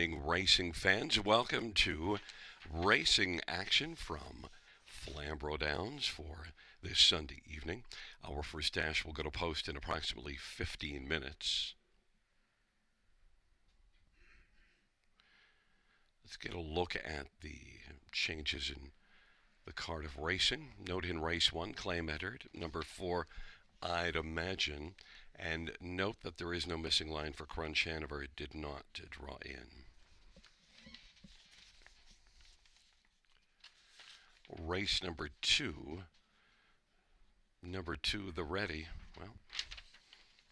evening, racing fans. Welcome to Racing Action from Flamboro Downs for this Sunday evening. Our first dash will go to post in approximately 15 minutes. Let's get a look at the changes in the card of racing. Note in race 1, claim entered. Number 4, I'd Imagine. And note that there is no missing line for Crunch Hanover. It did not draw in. Race number 2. Number 2, the Ready. Well,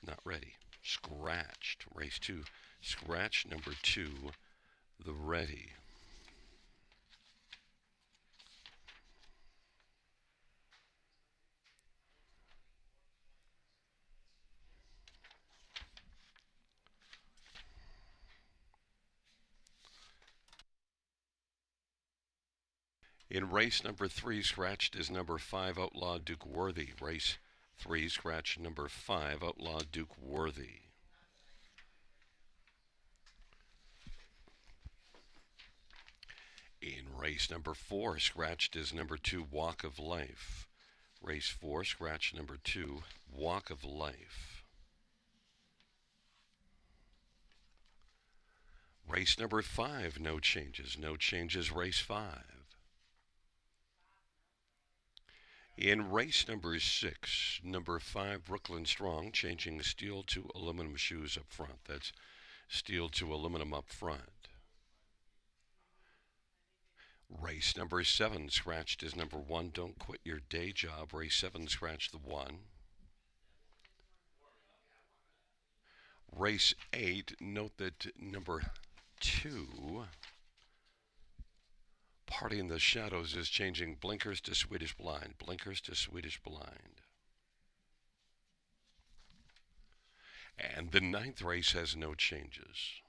not ready. Scratched. Race 2. Scratch number 2, the Ready. In race number 3, scratched is number 5, Outlaw Duke Worthy. Race 3, scratch number 5, Outlaw Duke Worthy. In race number 4, scratched is number 2, Walk of Life. Race 4, scratch number 2, Walk of Life. Race number 5, no changes. No changes, race 5. In race number 6, number 5, Brooklyn Strong, changing steel to aluminum shoes up front. That's steel to aluminum up front. Race number 7, scratched is number 1, Don't Quit Your Day Job. Race 7, scratched the 1. Race 8, note that number 2, Party in the Shadows, is changing blinkers to Swedish Blind. Blinkers to Swedish Blind. And the 9th race has no changes.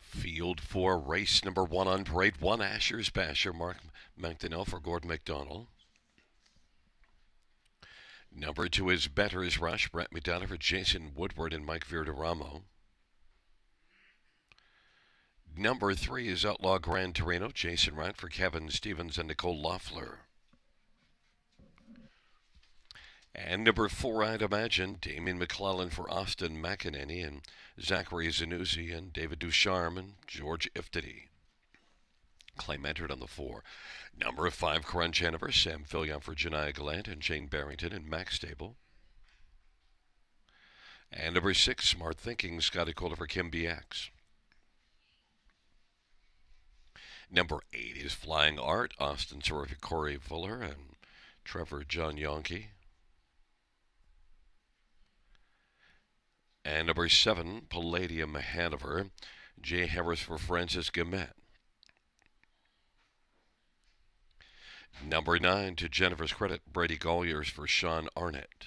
Field 4, race number 1 on parade 1, Asher's Basher, Mark McDonnell for Gordon McDonald. Number 2 is Better's Rush, Brett McDonough for Jason Woodward and Mike Verderamo. Number 3 is Outlaw Gran Torino, Jason Wright for Kevin Stevens and Nicole Loeffler. And number 4, I'd imagine, Damien McClellan for Austin McEnany and Zachary Zanuzzi and David Ducharme and George Iftity. Claim entered on the 4. Number 5, Crunch Hanover, Sam Fillion for Janiyah Gallant and Jane Barrington and Max Stable. And number 6, Smart Thinking, Scotty Kohler for Kim BX. Number 8 is Flying Art, Austin Soror for Corey Fuller and Trevor John Yonke. And number 7, Palladium Hanover, Jay Harris for Francis Gamet. Number 9, to Jennifer's credit, Brady Golliers for Sean Arnett.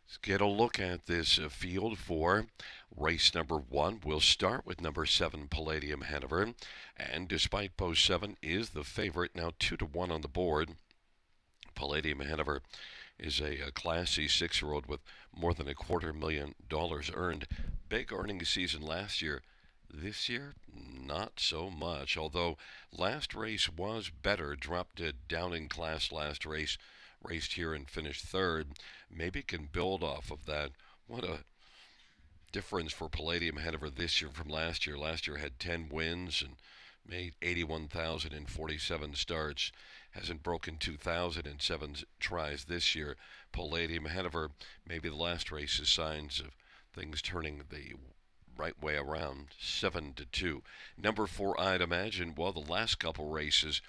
Let's get a look at this field for race number 1. We'll start with number 7, Palladium Hanover. And despite post 7 is the favorite, now 2-1 on the board. Palladium Hanover is a classy 6-year-old with more than $250,000 earned. Big earnings season last year. This year, not so much, although last race was better. Dropped down in class last race, raced here and finished 3rd. Maybe can build off of that. What a difference for Palladium Hanover this year from last year. Last year had 10 wins and made 81,047 starts. Hasn't broken 2,000 in 7 tries this year. Palladium Hanover, maybe the last race is signs of things turning the right way around. 7-2. Number 4, I'd imagine, well, the last couple races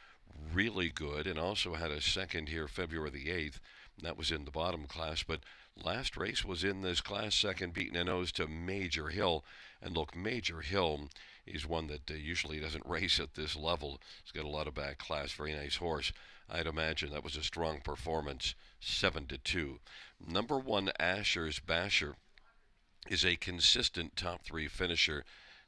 really good, and also had a second here February the 8th. That was in the bottom class, but last race was in this class second, beating a nose to Major Hill. And look, Major Hill is one that usually doesn't race at this level. He's got a lot of back class, very nice horse. I'd imagine that was a strong performance. 7-2. Number 1, Asher's Basher, is a consistent top 3 finisher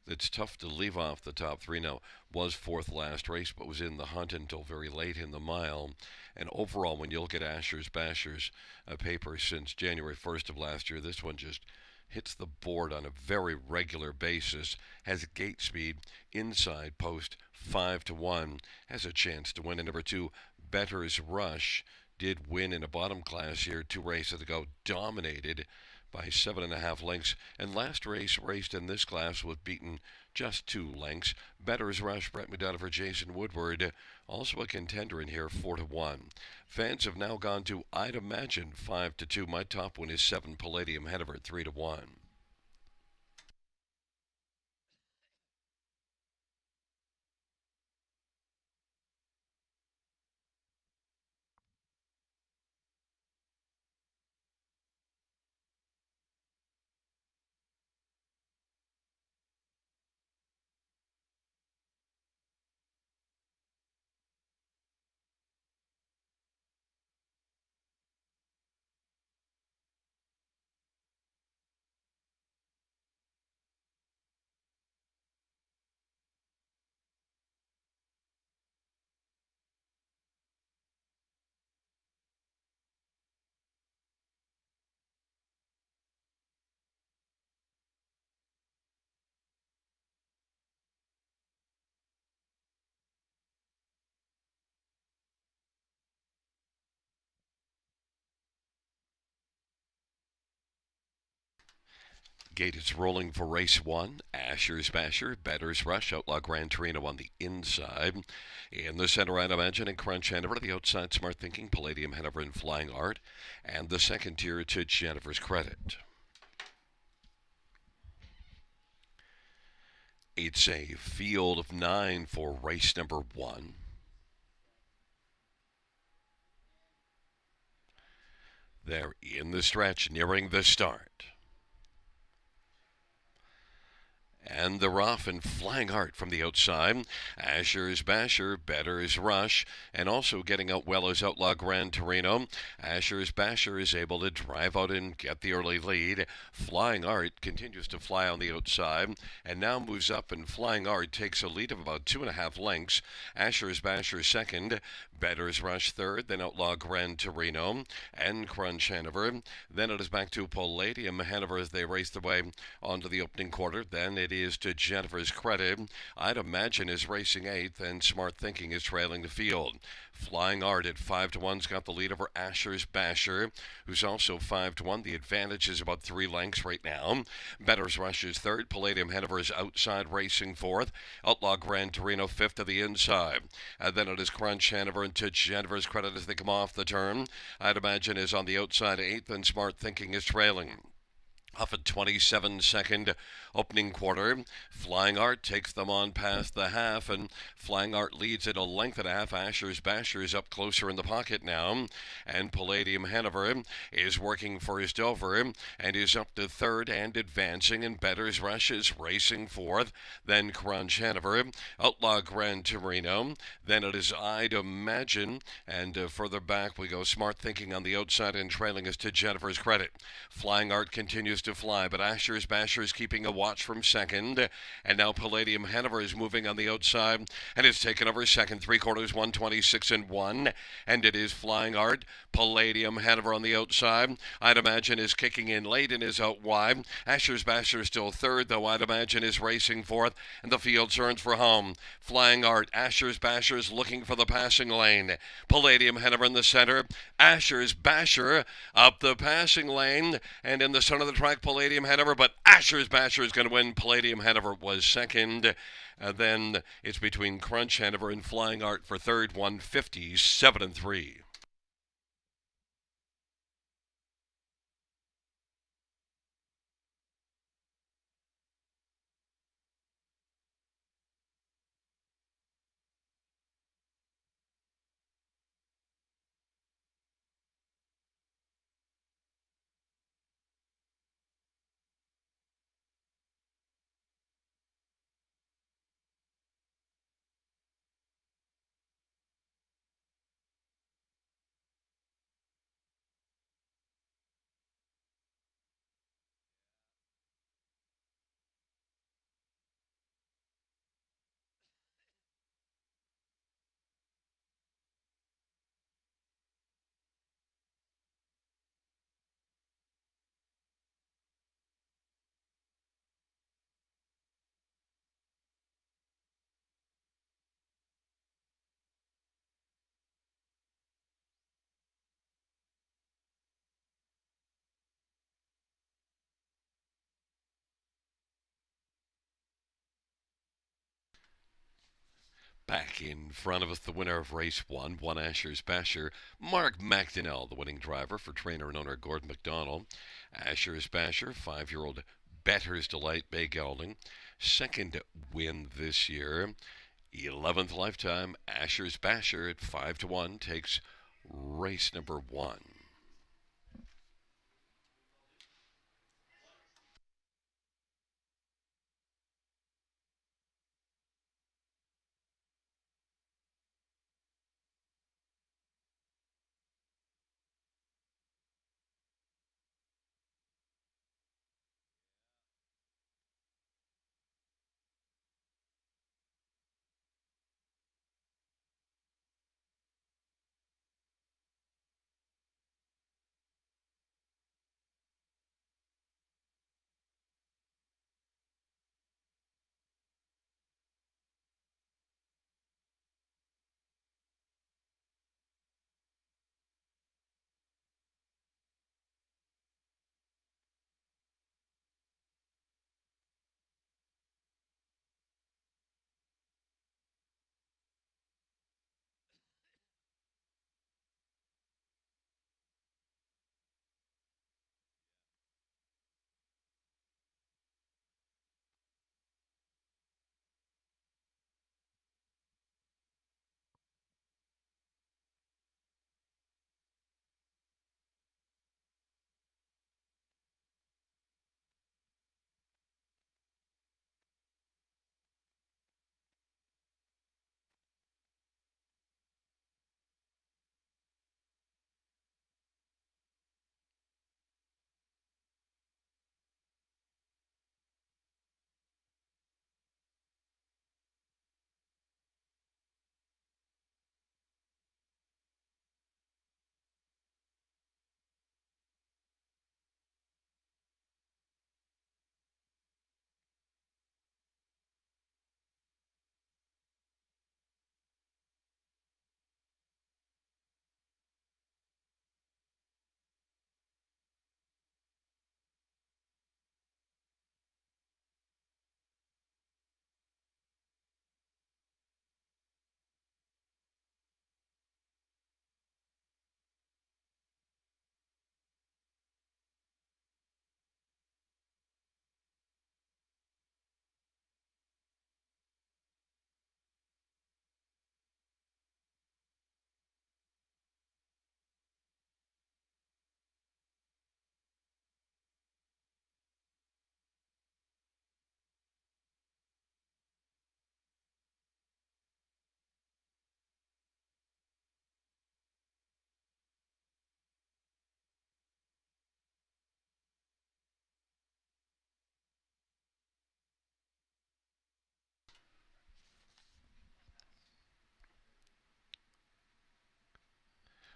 that's tough to leave off the top 3 now. Was 4th last race, but was in the hunt until very late in the mile. And overall, when you look at Asher's Basher's paper since January 1st of last year, this one just hits the board on a very regular basis. Has gate speed, inside post 5-1. Has a chance to win. And number 2, Better's Rush, did win in a bottom class here 2 races ago. Dominated by 7.5 lengths, and last race raced in this class was beaten just 2 lengths. Better's Rush, Brett McDonough for Jason Woodward, also a contender in here, 4-1. Fans have now gone to, I'd imagine, 5-2. My top one is 7, Palladium Hanover, 3-1. Gate is rolling for race 1. Asher's Basher, Better's Rush, Outlaw Gran Torino on the inside. In the center, I'd imagine, and Crunch Hanover. The outside, Smart Thinking, Palladium Hanover, and Flying Art. And the second tier to Jennifer's credit. It's a field of 9 for race number 1. They're in the stretch, nearing the start. And they're off and flying hard from the outside. Asher's Basher, Better's Rush, and also getting out well is Outlaw Gran Torino. Asher's Basher is able to drive out and get the early lead. Flying Art continues to fly on the outside and now moves up, and Flying Art takes a lead of about 2.5 lengths. Asher's Basher second, Better's Rush third, then Outlaw Gran Torino and Crunch Hanover. Then it is back to Palladium Hanover as they race their way onto the opening quarter. Then it is to Jennifer's Credit. I'd imagine is racing eighth, and Smart Thinking is trailing the field. Flying Art at 5-1's got the lead over Asher's Basher, who's also 5-1. The advantage is about 3 lengths right now. Better's Rush is third. Palladium Hanover is outside racing fourth. Outlaw Gran Torino fifth to the inside. And then it is Crunch Hanover into Jennifer's Credit as they come off the turn. I'd imagine is on the outside eighth, and Smart Thinking is trailing. Off at 27-second opening quarter. Flying Art takes them on past the half, and Flying Art leads it a length and a half. Asher's Basher is up closer in the pocket now, and Palladium Hanover is working for his Dover and is up to third and advancing, and Better's Rush is racing fourth. Then Crunch Hanover, Outlaw Gran Torino, then it is I'd Imagine, and further back we go. Smart Thinking on the outside and trailing is to Jennifer's Credit. Flying Art continues to fly, but Asher's Basher is keeping a watch from second, and now Palladium Hanover is moving on the outside and it's taken over second. 3/4, 126 and 1, and it is Flying Art. Palladium Hanover on the outside, I'd Imagine is kicking in late and is out wide. Asher's Basher is still third, though I'd Imagine is racing fourth, and the field turns for home. Flying Art, Asher's Basher is looking for the passing lane. Palladium Hanover in the center, Asher's Basher up the passing lane, and in the center of the track, Palladium Hanover, but Asher's Basher is going to win. Palladium Hanover was second. Then it's between Crunch Hanover and Flying Art for third, 157 and 3. Back in front of us, the winner of race one Asher's Basher, Mark McDonnell, the winning driver for trainer and owner Gordon McDonald. Asher's Basher, 5-year-old Better's Delight, Bay Gelding, second win this year. 11th lifetime, Asher's Basher at 5-1 takes race number 1.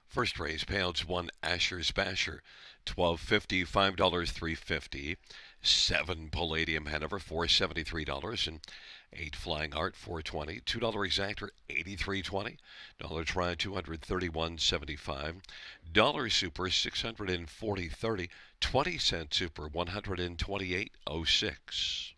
First race payouts one Asher's Basher, $12.50, $5, $3.50. 7 Palladium Hanover, $473, and 8 Flying Art, $420. $2 Exactor, $83.20. Dollar Try, $231.75. Dollar Super, $640.30. 20-cent Super, $128.06.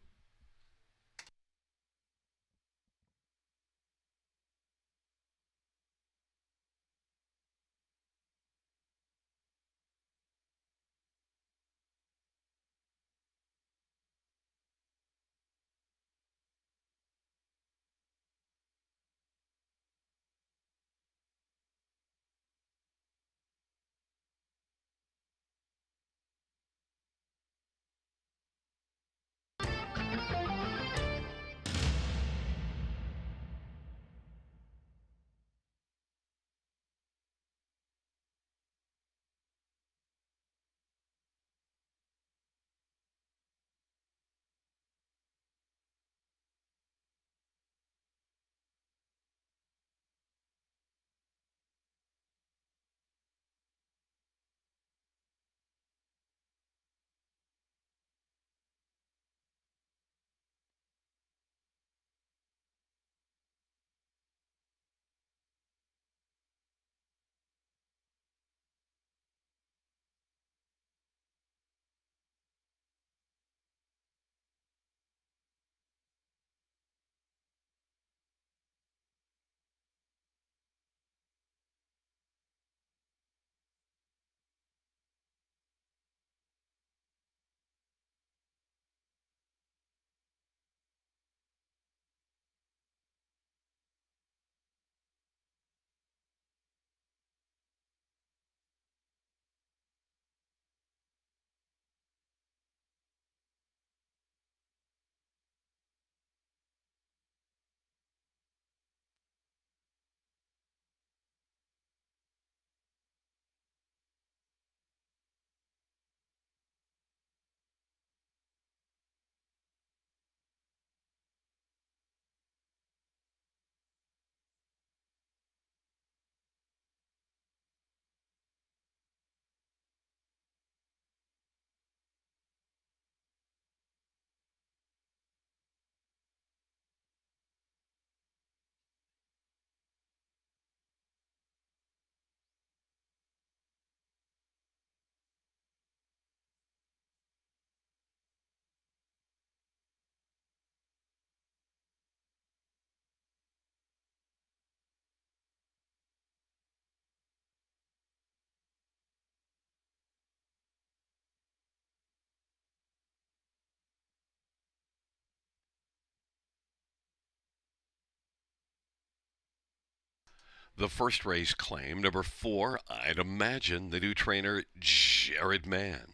The first race claim, number 4, I'd Imagine, the new trainer, Jared Mann.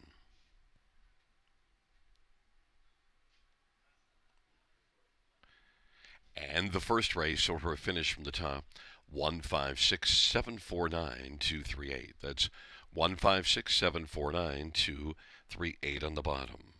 And the first race, order of finish from the top, 156749238. That's 156749238 on the bottom.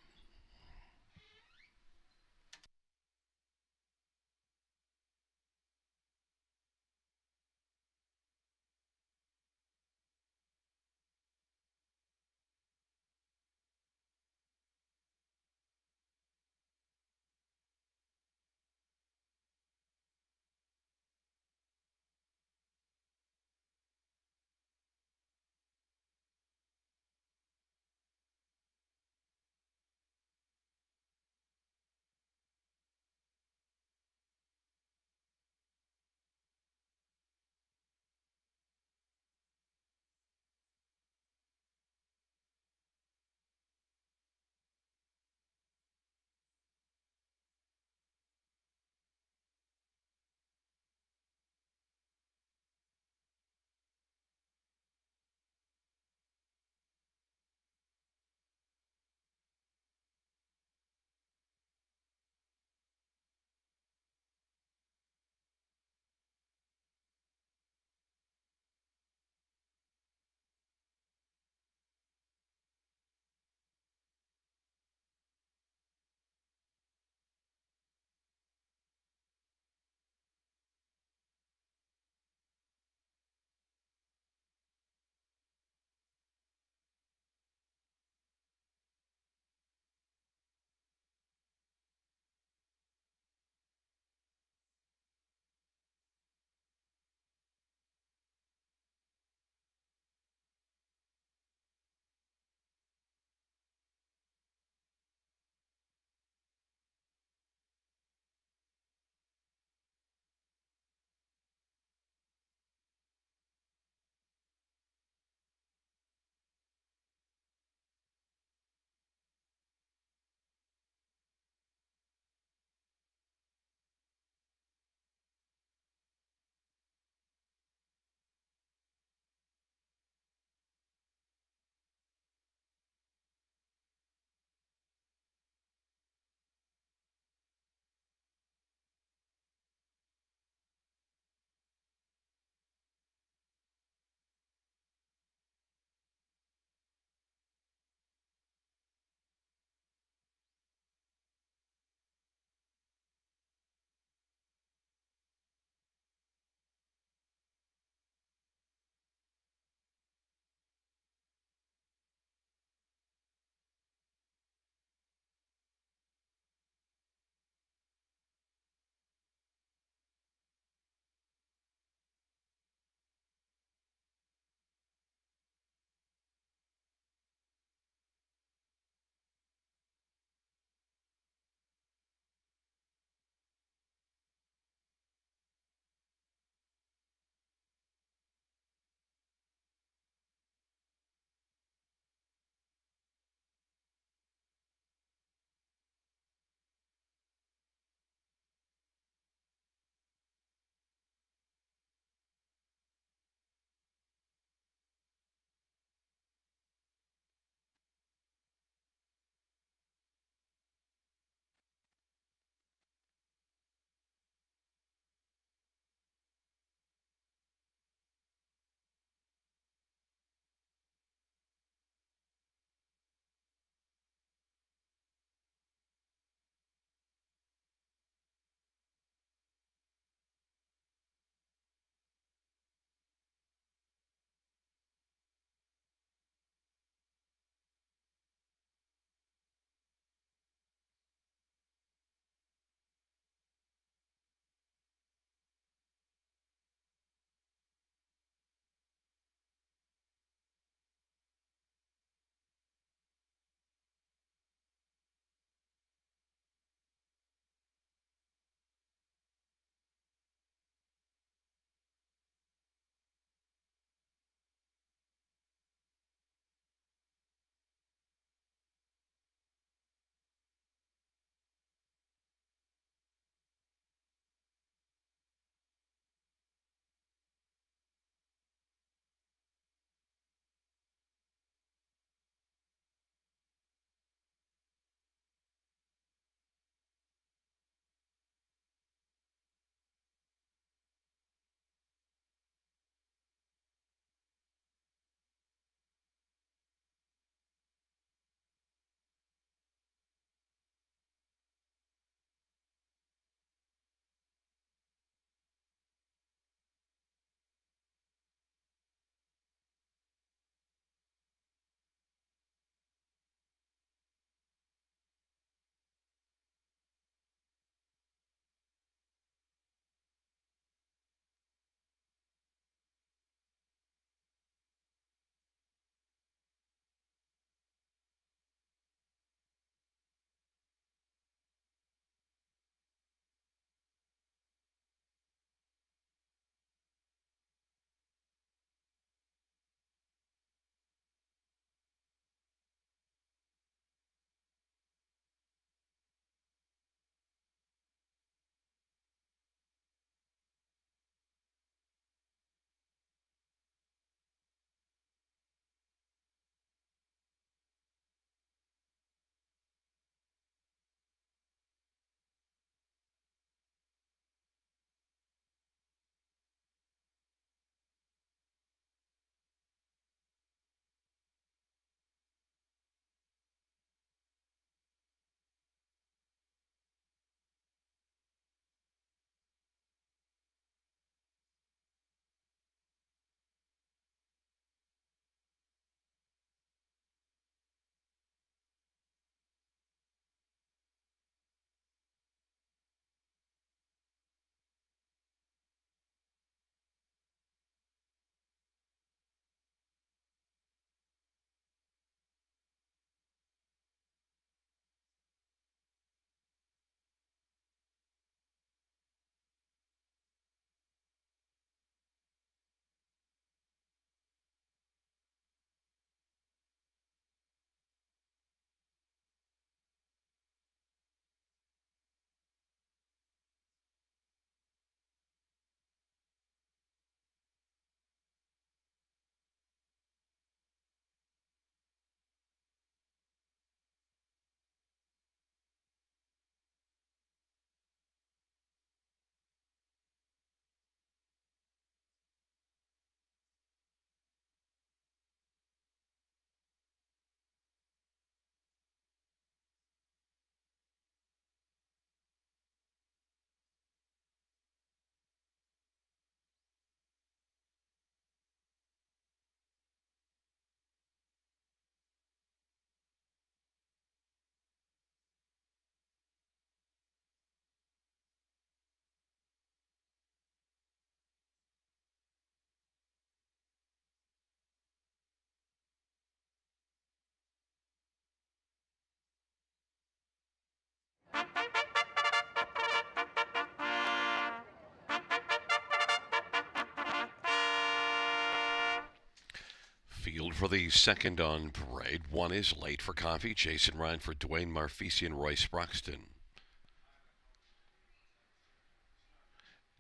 Field for the second on parade. 1 is Late for Coffee. Chase and Ryan for Dwayne Marfisi and Roy Sproxton.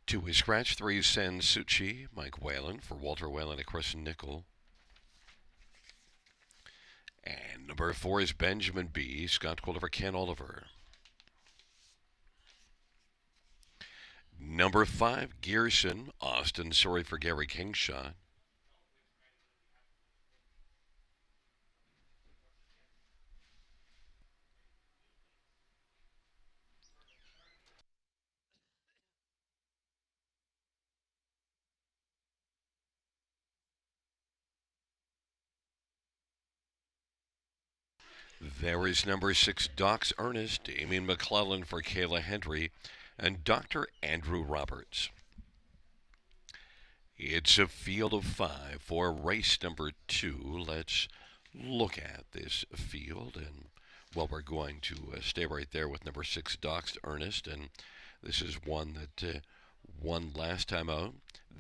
2 is Scratch. 3 is Sansucci. Mike Whalen for Walter Whalen and Chris Nickel. And number 4 is Benjamin B. Scott Quilliver, Ken Oliver. Number 5, Gearson, Austin, sorry for Gary Kingshot. There is number 6, Doc's Ernest, Damien McClellan for Kayla Hendry, and Dr. Andrew Roberts. It's a field of 5 for race number 2. Let's look at this field, and well, we're going to stay right there with number 6, Doc's Ernest, and this is one that won last time out.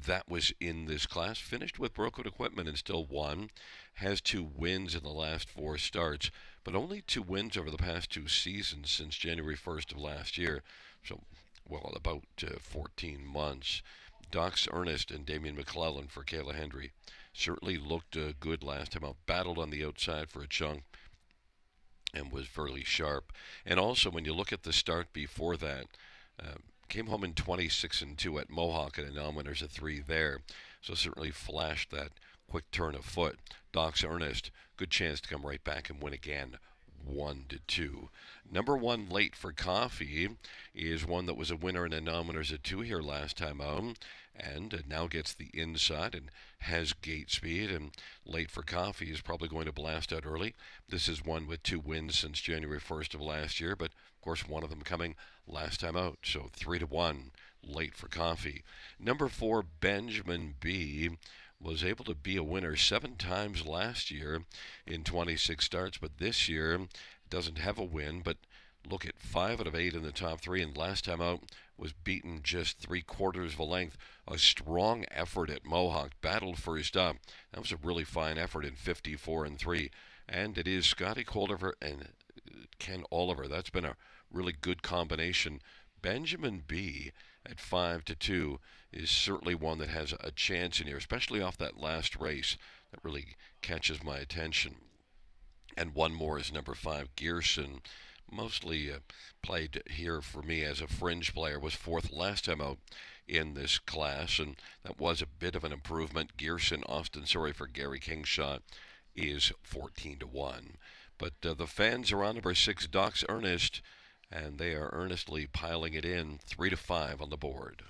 That was in this class. Finished with broken equipment and still won. Has 2 wins in the last 4 starts, but only 2 wins over the past 2 seasons since January 1st of last year. So, well, about 14 months. Doc's Ernest and Damien McClellan for Kayla Hendry. Certainly looked good last time out. Battled on the outside for a chunk and was fairly sharp. And also, when you look at the start before that, came home in 26-2 at Mohawk and a non-winners of 3 there. So certainly flashed that quick turn of foot. Doc's Ernest, good chance to come right back and win again. 1-2. Number 1, Late for Coffee, is one that was a winner and a non-winners of 2 here last time out, and now gets the inside and has gate speed. And Late for Coffee is probably going to blast out early. This is one with 2 wins since January 1st of last year, but of course one of them coming last time out. So 3-1, Late for Coffee. Number 4, Benjamin B. was able to be a winner 7 times last year in 26 starts, but this year doesn't have a win, but look at 5 out of 8 in the top 3, and last time out was beaten just 3/4 of a length. A strong effort at Mohawk, battled first up. That was a really fine effort in 54-3, and it is Scotty Coldiver and Ken Oliver. That's been a really good combination. Benjamin B. at 5-2 is certainly one that has a chance in here, especially off that last race. That really catches my attention. And one more is number 5, Gearson. Mostly played here for me as a fringe player. Was 4th last time out in this class, and that was a bit of an improvement. Gearson, Austin, sorry for Gary Kingshot, is 14-1. But the fans are on number 6, Doc's Ernest, and they are earnestly piling it in. 3-5 on the board.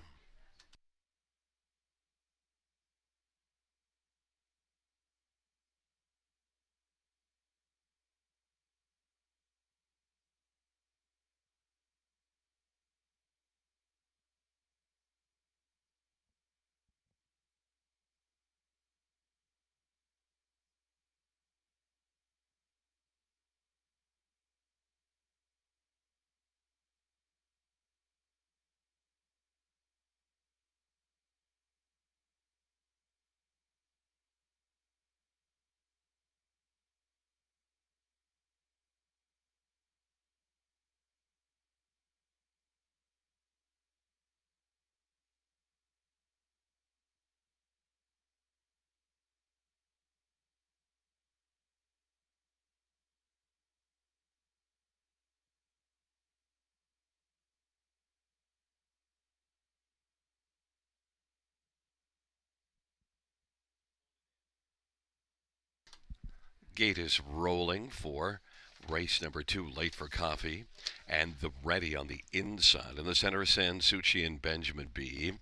Gate is rolling for race number 2, Late for Coffee, and the ready on the inside. In the center, Sansucci and Benjamin B.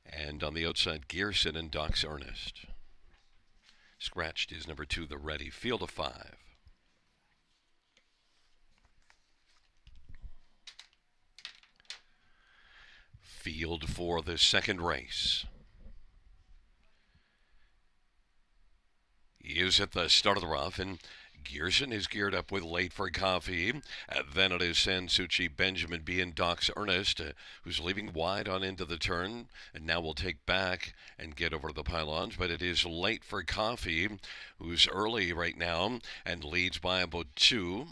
And on the outside, Gearson and Doc's Ernest. Scratched is number 2, the ready. Field of 5. Field for the second race is at the start of the rough, and Gearson is geared up with Late for Coffee. Then it is Sansucci, Benjamin B, and Doc's Ernest, who's leaving wide on into the turn, and now will take back and get over to the pylons. But it is Late for Coffee, who's early right now and leads by about 2.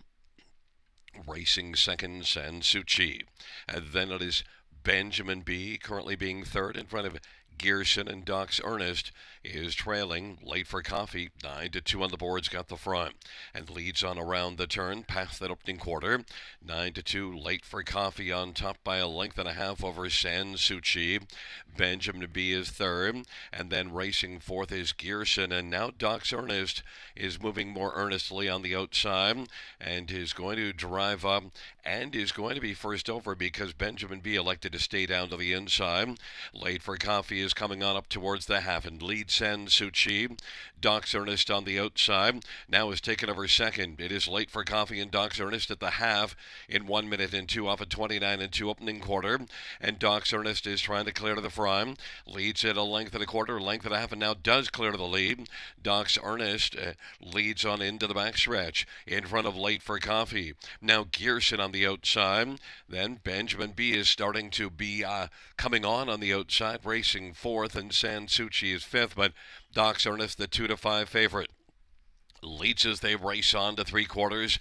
Racing second, Sansucci. And then it is Benjamin B, currently being third in front of Gearson, and Doc's Ernest is trailing. Late for Coffee, 9-2 on the boards, got the front and leads on around the turn past that opening quarter. 9-2, Late for Coffee on top by a length and a half over Sansucci. Benjamin B is third, and then racing fourth is Gearson, and now Doc's Ernest is moving more earnestly on the outside and is going to drive up and is going to be first over because Benjamin B elected to stay down to the inside. Late for Coffee is coming on up towards the half and leads Sansucci. Doc's Ernest on the outside now is taken over second. It is Late for Coffee and Doc's Ernest at the half in 1 minute and 2 off a 29-2 opening quarter, and Doc's Ernest is trying to clear to the front. Leads at a length and a quarter, length and a half, and now does clear to the lead. Doc's Ernest leads on into the backstretch in front of Late for Coffee. Now Gearson on the outside. Then Benjamin B is starting to be coming on the outside, racing fourth, and Sansucci is fifth, but Doc's Ernest the 2-5 favorite. Leads as they race on to 3/4.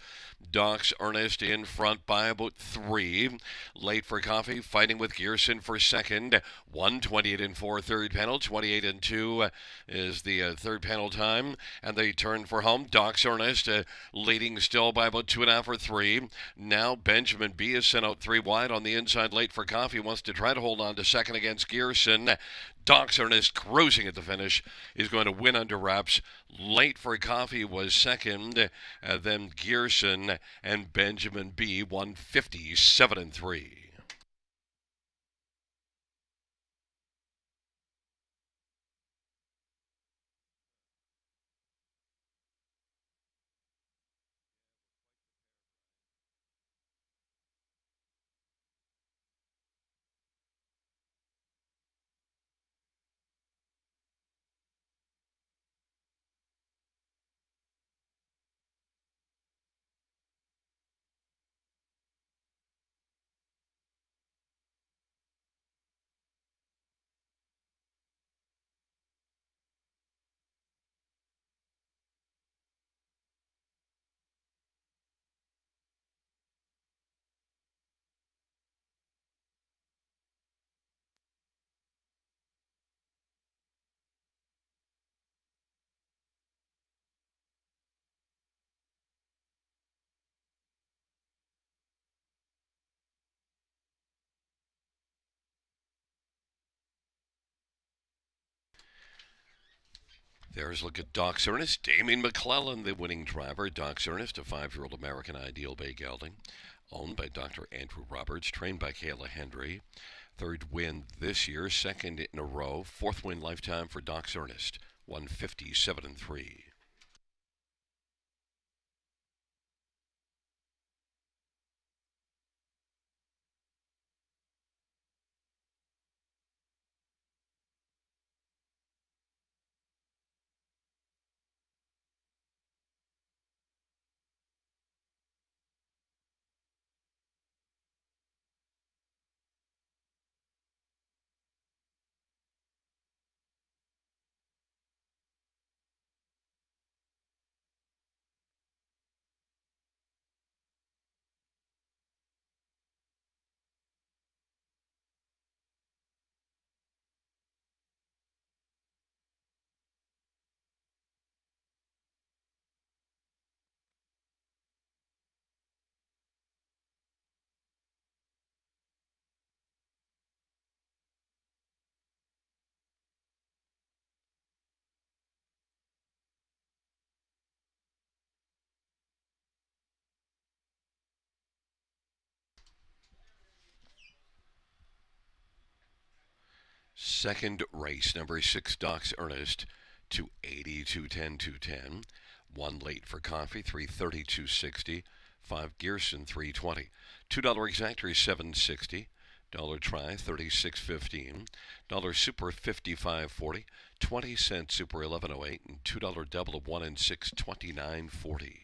Doc's Ernest in front by about 3. Late for Coffee fighting with Gearson for second. 1:28.4 third panel. 28-2 is the third panel time, and they turn for home. Doc's Ernest leading still by about 2.5 or 3. Now Benjamin B is sent out 3 wide on the inside. Late for Coffee wants to try to hold on to second against Gearson. Doc's Ernest cruising at the finish is going to win under wraps. Late for Coffee was second, then Gearson and Benjamin B 157-3. There's a look at Doc's Ernest. Damien McClellan, the winning driver. Doc's Ernest, a 5-year-old American Ideal Bay gelding, owned by Dr. Andrew Roberts, trained by Kayla Hendry. Third win this year, second in a row. Fourth win lifetime for Doc's Ernest, 157-3. Second race, number 6, Doc's Ernest, 280, 210, 210. 1 Late for Coffee, 330, 260. 5 Gearson, 320. $2 exactor is $760. Dollar try, 36.15. Dollar super, 55.40. 20 cent super, 11.08, and $2 double of 1 and 6, 29.40.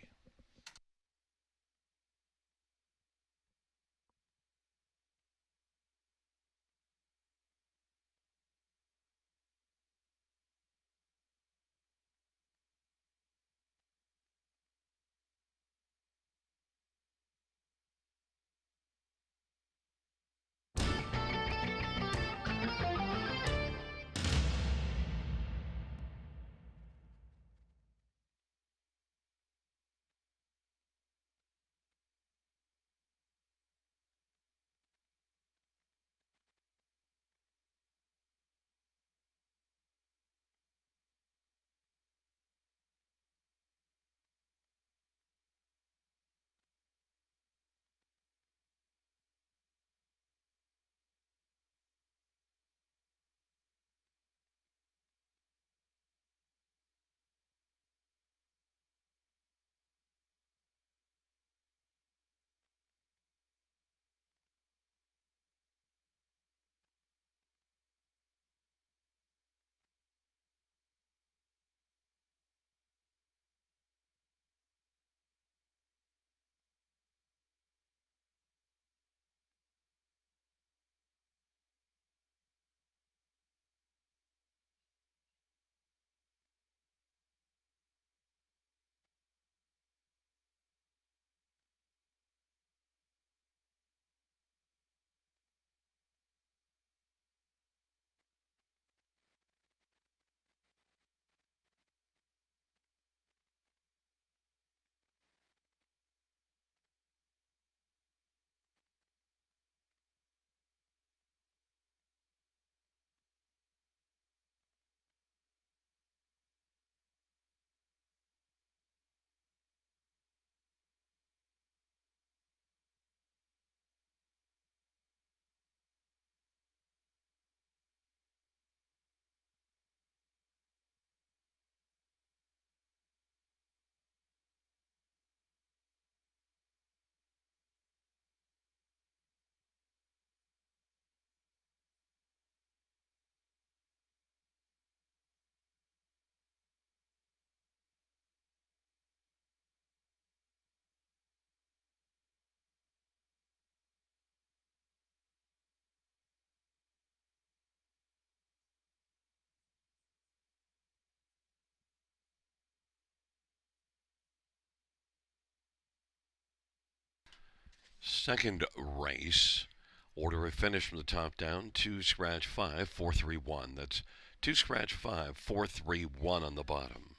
Second race, order of finish from the top down, 2 scratch 5 4 3 1. That's 2 scratch 5 4 3 1 on the bottom.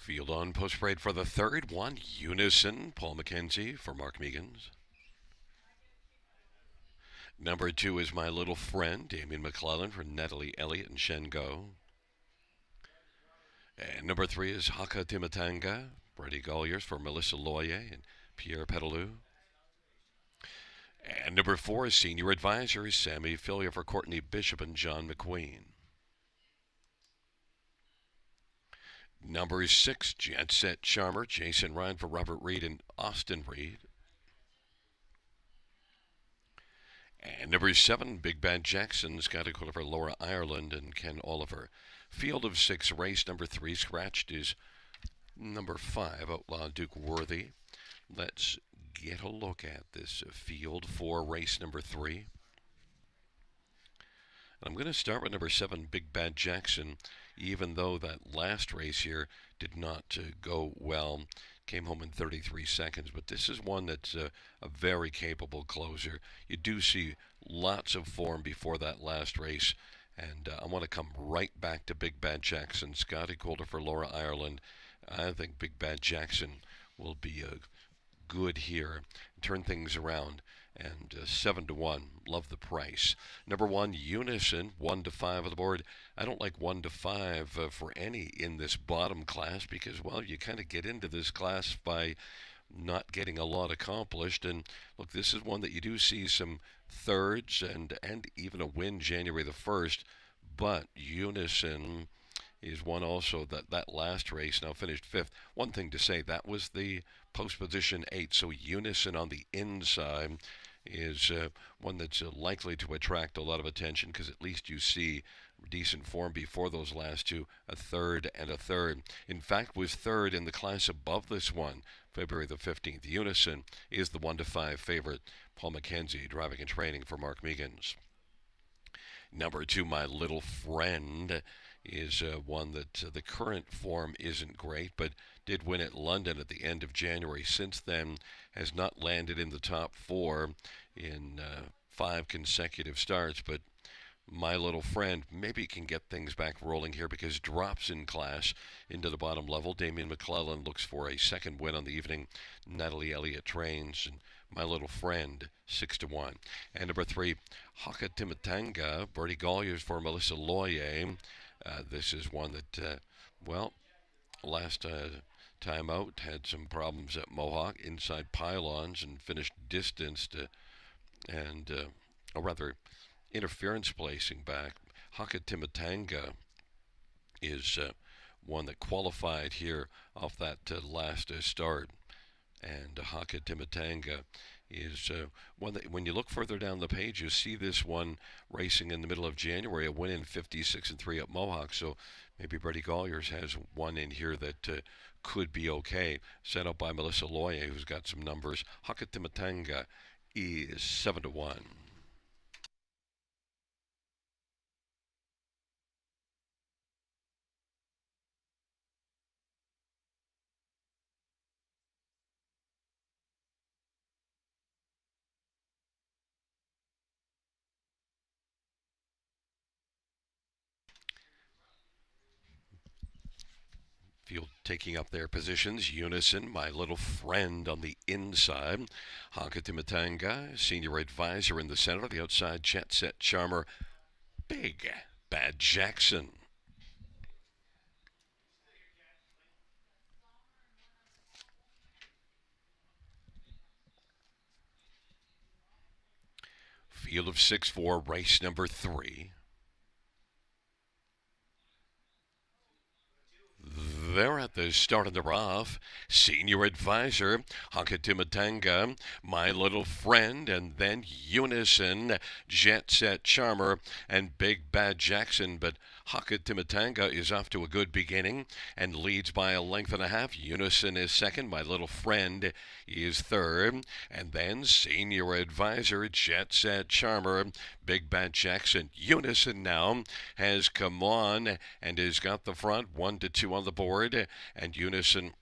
Field on post parade for the third one. Unison, Paul McKenzie for Mark Meegans. Number 2 is My Little Friend, Damien McClellan for Natalie Elliott and Shen Go. And number 3 is Haka Timatanga, Brady Golliers for Melissa Loyer and Pierre Petalou. And number 4 is Senior Advisor Sammy Filia for Courtney Bishop and John McQueen. Number 6, Jet Set Charmer, Jason Ryan for Robert Reed and Austin Reed. And number 7, Big Bad Jackson, Scotty Oliver, Laura Ireland, and Ken Oliver. Field of 6, race number 3, scratched is number 5, Outlaw Duke Worthy. Let's get a look at this field for race number 3. I'm going to start with number 7, Big Bad Jackson, even though that last race here did not go well. Came home in 33 seconds, but this is one that's a very capable closer. You do see lots of form before that last race, and I want to come right back to Big Bad Jackson. Scotty Calder for Laura Ireland. I think Big Bad Jackson will be good here, turn things around. And 7-1, love the price. Number 1, Unison, 1-5 on the board. I don't like 1-5 for any in this bottom class because, well, you kind of get into this class by not getting a lot accomplished. And look, this is one that you do see some thirds and even a win January the 1st. But Unison is one also that last race now finished 5th. One thing to say, that was the post position 8. So Unison on the inside is one that's likely to attract a lot of attention because at least you see decent form before those last two, a third and a third. In fact, was third in the class above this one, February the 15th. Unison is the 1-5 favorite. Paul McKenzie driving and training for Mark Meegans. Number 2, My Little Friend, is one that the current form isn't great, but did win at London at the end of January. Since then, has not landed in the top 4 in 5 consecutive starts, but My Little Friend maybe can get things back rolling here because drops in class into the bottom level. Damien McClellan looks for a second win on the evening. Natalie Elliott trains, and My Little Friend 6-1. And number 3, Haka Timatanga, Bertie Golliers for Melissa Loyer. This is one that, well, last time out had some problems at Mohawk, inside pylons, and finished distanced, or rather, interference placing back. Haka Timatanga is one that qualified here off that last start. And Haka Timatanga is one that, when you look further down the page, you see this one racing in the middle of January, a win in 56-3 at Mohawk. So maybe Brady Golliers has one in here that could be okay. Set up by Melissa Loyer, who's got some numbers. Haka Timatanga is 7-1. Field taking up their positions. Unison, My Little Friend on the inside. Haka Timatanga, Senior Advisor in the center. The outside, Jet Set Charmer, Big Bad Jackson. Field of 6-4, race number 3. They're at the start of the rough. Senior Advisor, Haka Timatanga, My Little Friend, and then Unison, Jet Set Charmer, and Big Bad Jackson. But Haka Timatanga is off to a good beginning and leads by a length and a half. Unison is second. My Little Friend is third. And then Senior Advisor, Jet Set Charmer, Big Bad Jackson. Unison now has come on and has got the front, 1-2 on the board, and Unison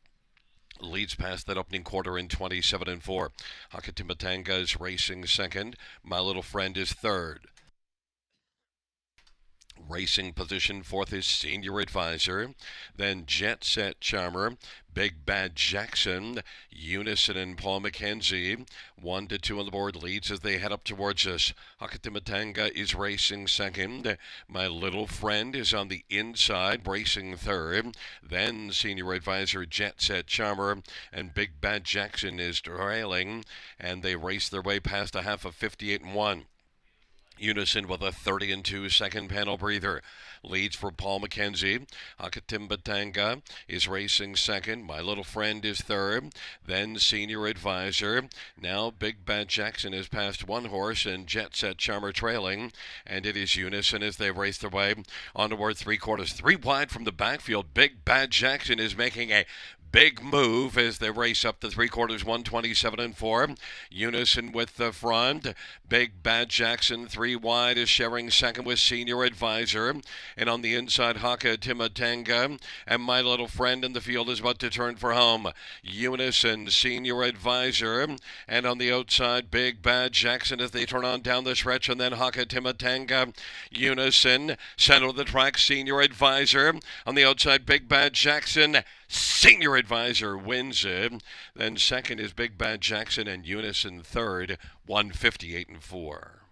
leads past that opening quarter in 27-4. Haka Timatanga is racing second. My Little Friend is third. Racing position fourth is Senior Advisor. Then Jet Set Charmer, Big Bad Jackson, Unison, and Paul McKenzie. 1 to 2 on the board leads as they head up towards us. Hakatimatanga is racing second. My Little Friend is on the inside, racing third. Then Senior Advisor Jet Set Charmer and Big Bad Jackson is trailing, and they race their way past a half of 58 and 1. Unison with a 30 and 2 second panel breather. Leads for Paul McKenzie. Akatimbatanga is racing second. My Little Friend is third. Then Senior Advisor. Now Big Bad Jackson has passed one horse and Jet Set Charmer trailing. And it is Unison as they race their way on toward three quarters. 3 wide from the backfield. Big Bad Jackson is making a big move as they race up the three quarters, 127 and 4. Unison with the front. Big Bad Jackson 3 wide is sharing second with Senior Advisor. And on the inside, Haka Timatanga and My Little Friend in the field is about to turn for home. Unison, Senior Advisor. And on the outside, Big Bad Jackson as they turn on down the stretch. And then Haka Timatanga, Unison, center of the track, Senior Advisor. On the outside, Big Bad Jackson. Senior Advisor wins it. Then second is Big Bad Jackson and Unison third, 158 and 4.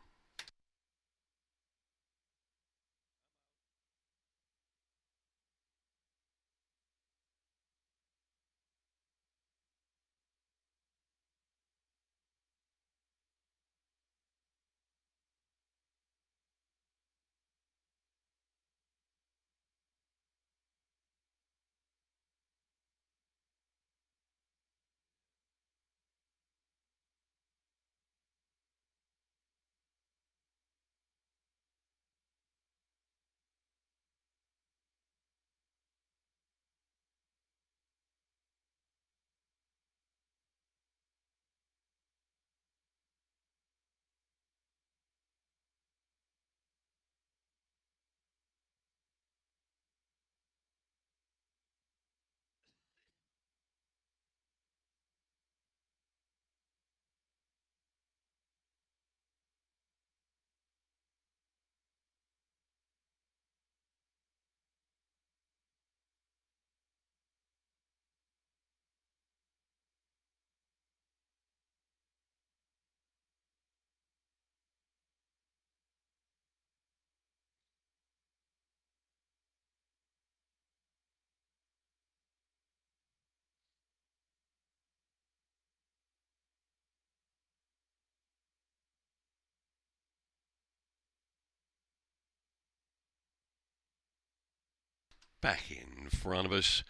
Back in front of us,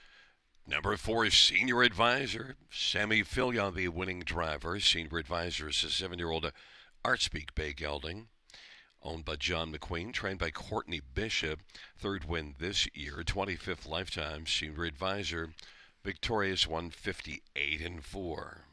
number 4 is Senior Advisor. Sammy Fillion, the winning driver. Senior Advisor is a 7-year-old Artspeak Bay gelding, owned by John McQueen, trained by Courtney Bishop. Third win this year, 25th lifetime. Senior Advisor, victorious, 158 and 4.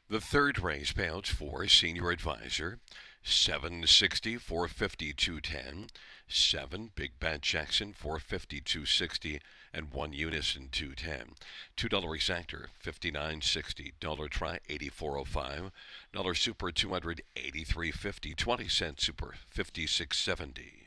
The third race payouts for Senior Advisor, 760, 450, 210, 7 Big Bad Jackson, 450, 260, and 1 Unison, 210. $2 exactor, 59.60. Dollar try, 84.05. Dollar super, 283.50. 20-cent super, 56.70.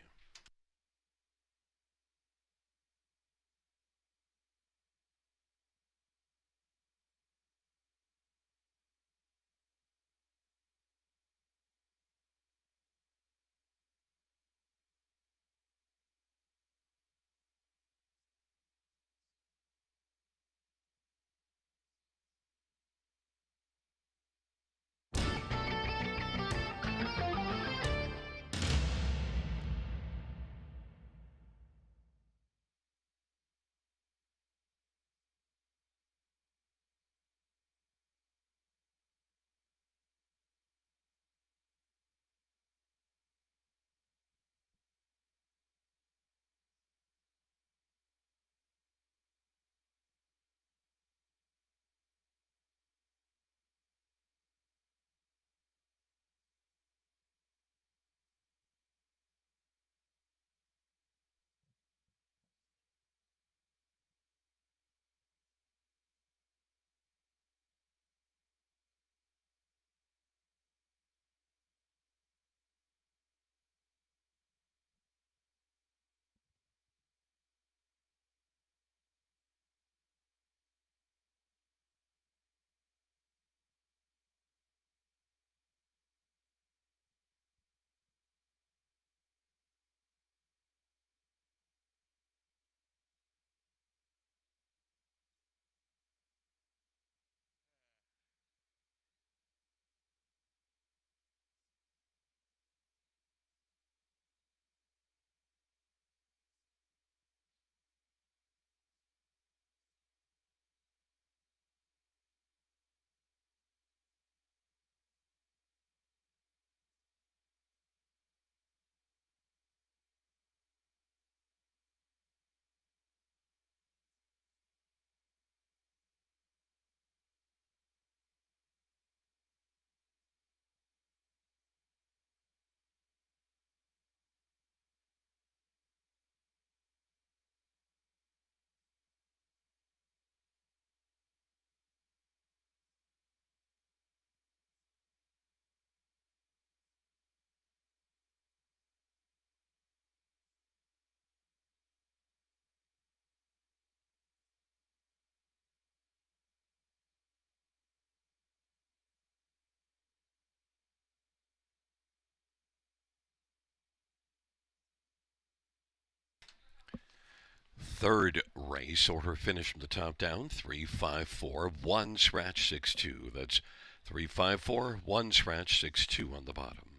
third race, order finish from the top down 354 1 scratch 62. That's 354 1 scratch 62 on the bottom.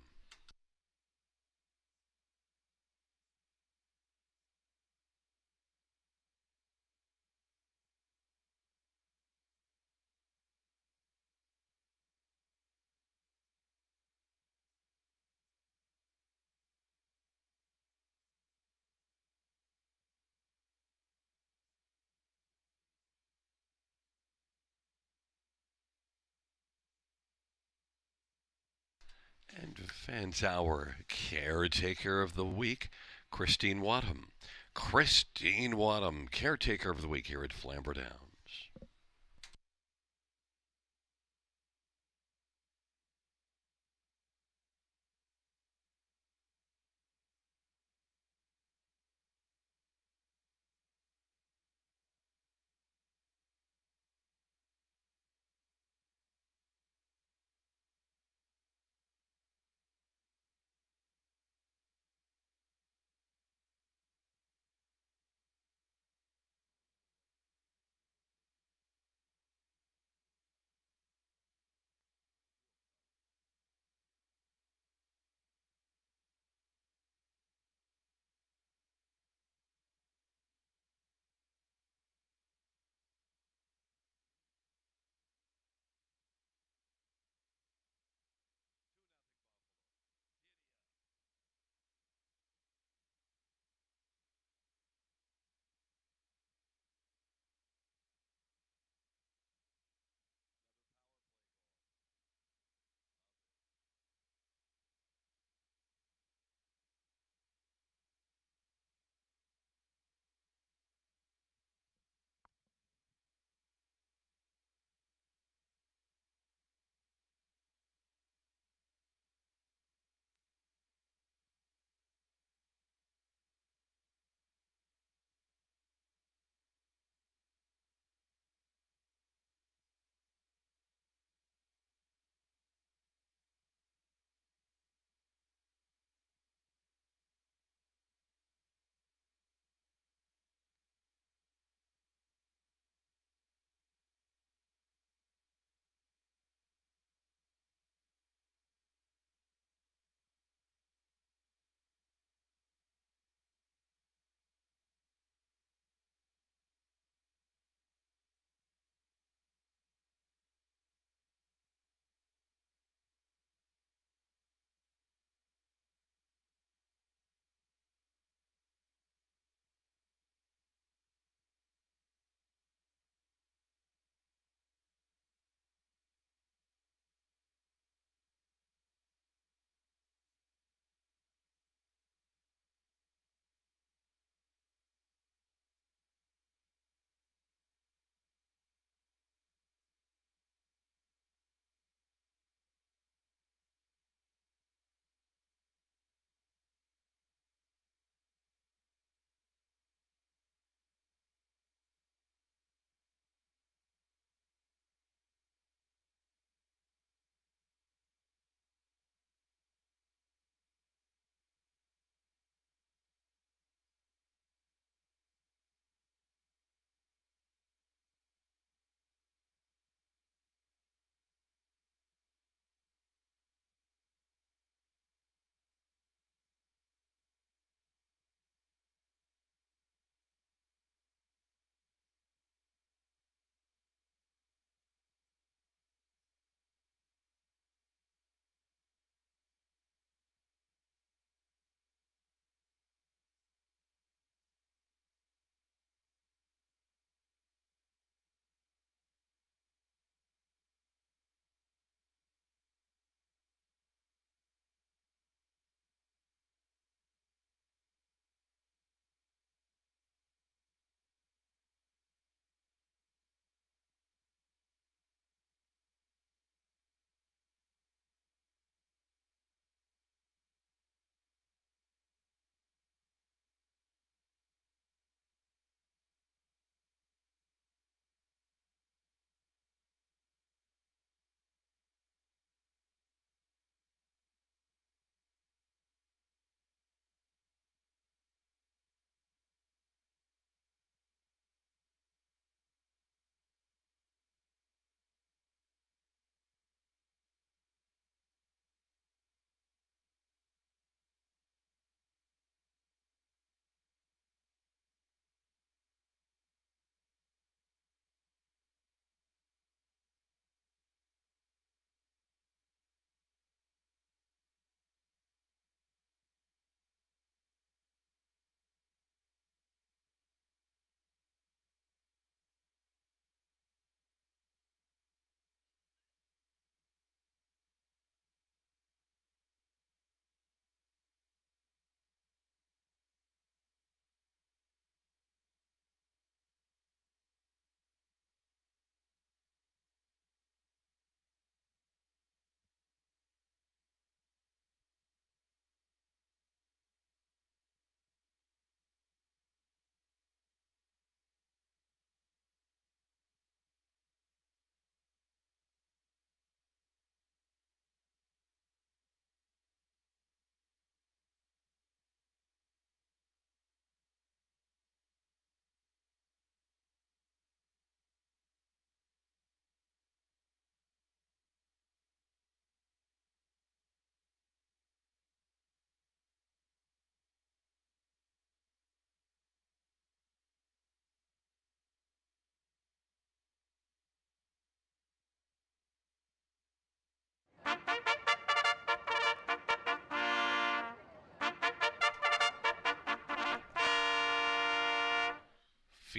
And fans, our caretaker of the week, Christine Wadham. Christine Wadham, caretaker of the week here at Flamboro Downs.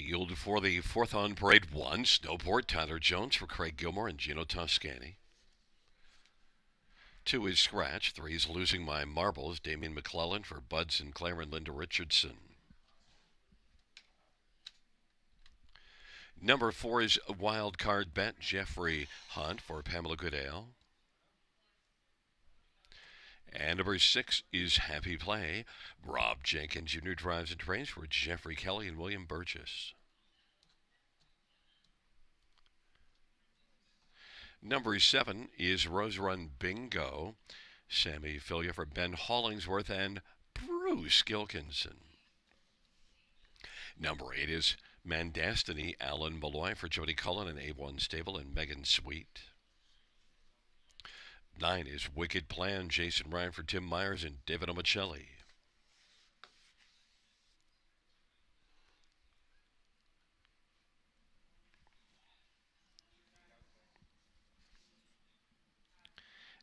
Field for the fourth on parade 1, Snowport, Tyler Jones for Craig Gilmore and Gino Toscani. 2 is Scratch. 3 is Losing My Marbles, Damian McClellan for Bud Sinclair and Linda Richardson. Number 4 is Wild Card Bet, Jeffrey Hunt for Pamela Goodale. And number 6 is Happy Play, Rob Jenkins Jr. drives and trains for Jeffrey Kelly and William Burgess. Number 7 is Rose Run Bingo, Sammy Filia for Ben Hollingsworth and Bruce Gilkinson. Number 8 is Mandastiny, Alan Malloy for Jody Cullen and A1 Stable and Megan Sweet. 9 is Wicked Plan, Jason Ryan for Tim Myers and David Omicelli.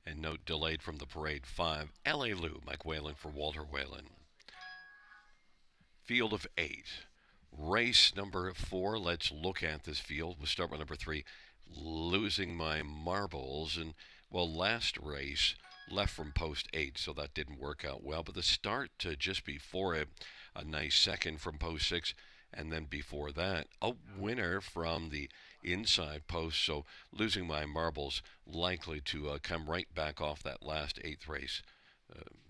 And note delayed from the parade 5, L.A. Lou, Mike Whalen for Walter Whalen. Field of 8. Race number 4, let's look at this field. We'll start with number 3, Losing My Marbles. And, well, last race left from post 8, so that didn't work out well. But the start just before it, a nice second from post 6. And then before that, a winner from the inside post. So Losing My Marbles likely to come right back off that last 8th race,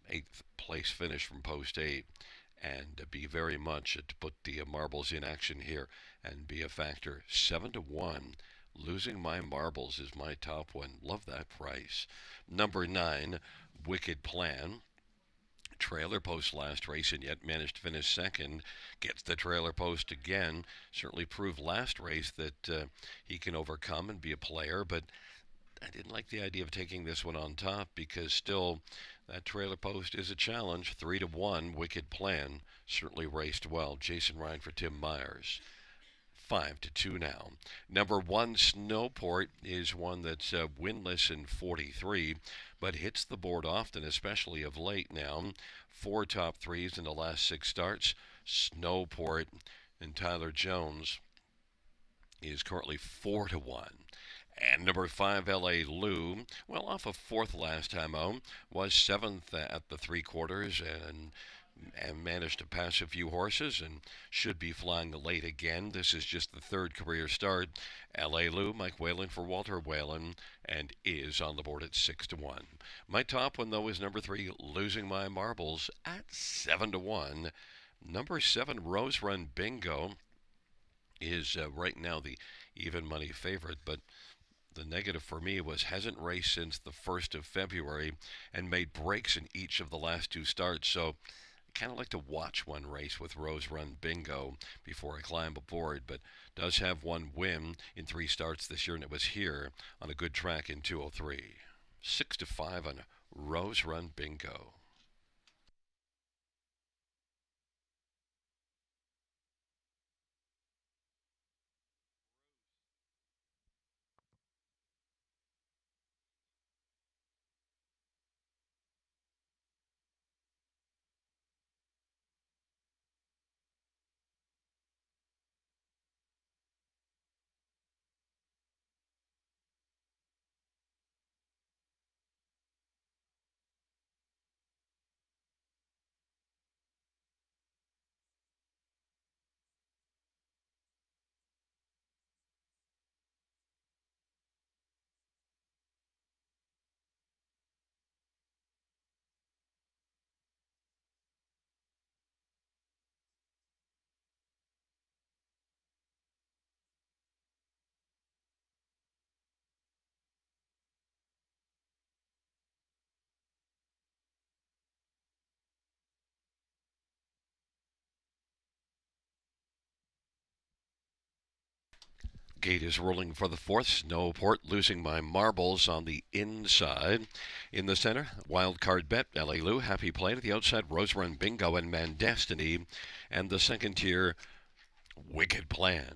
8th place finish from post 8, and be very much to put the marbles in action here and be a factor. 7-1. Losing My Marbles is my top one. Love that price. Number 9, Wicked Plan. Trailer post last race and yet managed to finish second. Gets the trailer post again. Certainly proved last race that he can overcome and be a player, but I didn't like the idea of taking this one on top because still that trailer post is a challenge. 3-1, Wicked Plan. Certainly raced well. Jason Ryan for Tim Myers. 5-2 now. Number 1, Snowport, is one that's winless in 43, but hits the board often, especially of late now. 4 top 3s in the last 6 starts. Snowport and Tyler Jones is currently 4-1. And number 5, L.A. Lou, well, off of 4th last time out, was 7th at the 3/4 and managed to pass a few horses and should be flying late again. This is just the 3rd career start. L.A. Lou, Mike Whalen for Walter Whalen, and is on the board at 6-1. My top one, though, is number 3, Losing My Marbles at 7-1. Number 7, Rose Run Bingo, is right now the even money favorite, but the negative for me was hasn't raced since the 1st of February and made breaks in each of the last 2 starts. So I kind of like to watch one race with Rose Run Bingo before I climb aboard, but does have one win in 3 starts this year, and it was here on a good track in 203. 6-5 on Rose Run Bingo. Gate is rolling for the 4th. Snowport, Losing My Marbles on the inside. In the center, Wild Card Bet, L.A. Lou, Happy Play. To the outside, Rose Run Bingo and Mandastiny. And the second tier, Wicked Plan.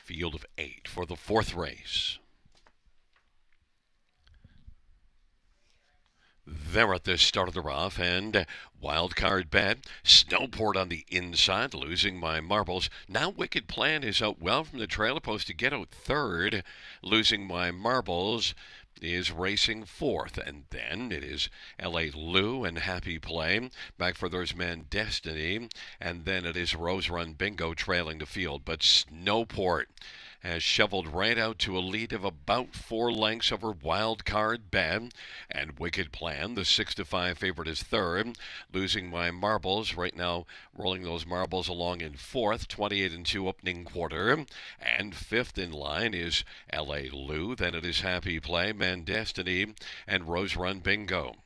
Field of 8 for the 4th race. there at the start of the rough, and wild card bet. Snowport on the inside, losing my marbles. Now Wicked Plan is out well from the trailer post to get out third, losing my marbles is racing fourth, and then it is L.A. Lou and Happy Play. Back for There's Man Destiny, and then it is Rose Run Bingo trailing the field. But Snowport has shoveled right out to a lead of about 4 lengths over Wild Card Ben, and Wicked Plan, the 6-5 favorite, is third. Losing my marbles right now, rolling those marbles along in fourth, 28-2 opening quarter, and fifth in line is L.A. Lou. Then it is Happy Play, Man Destiny, and Rose Run Bingo.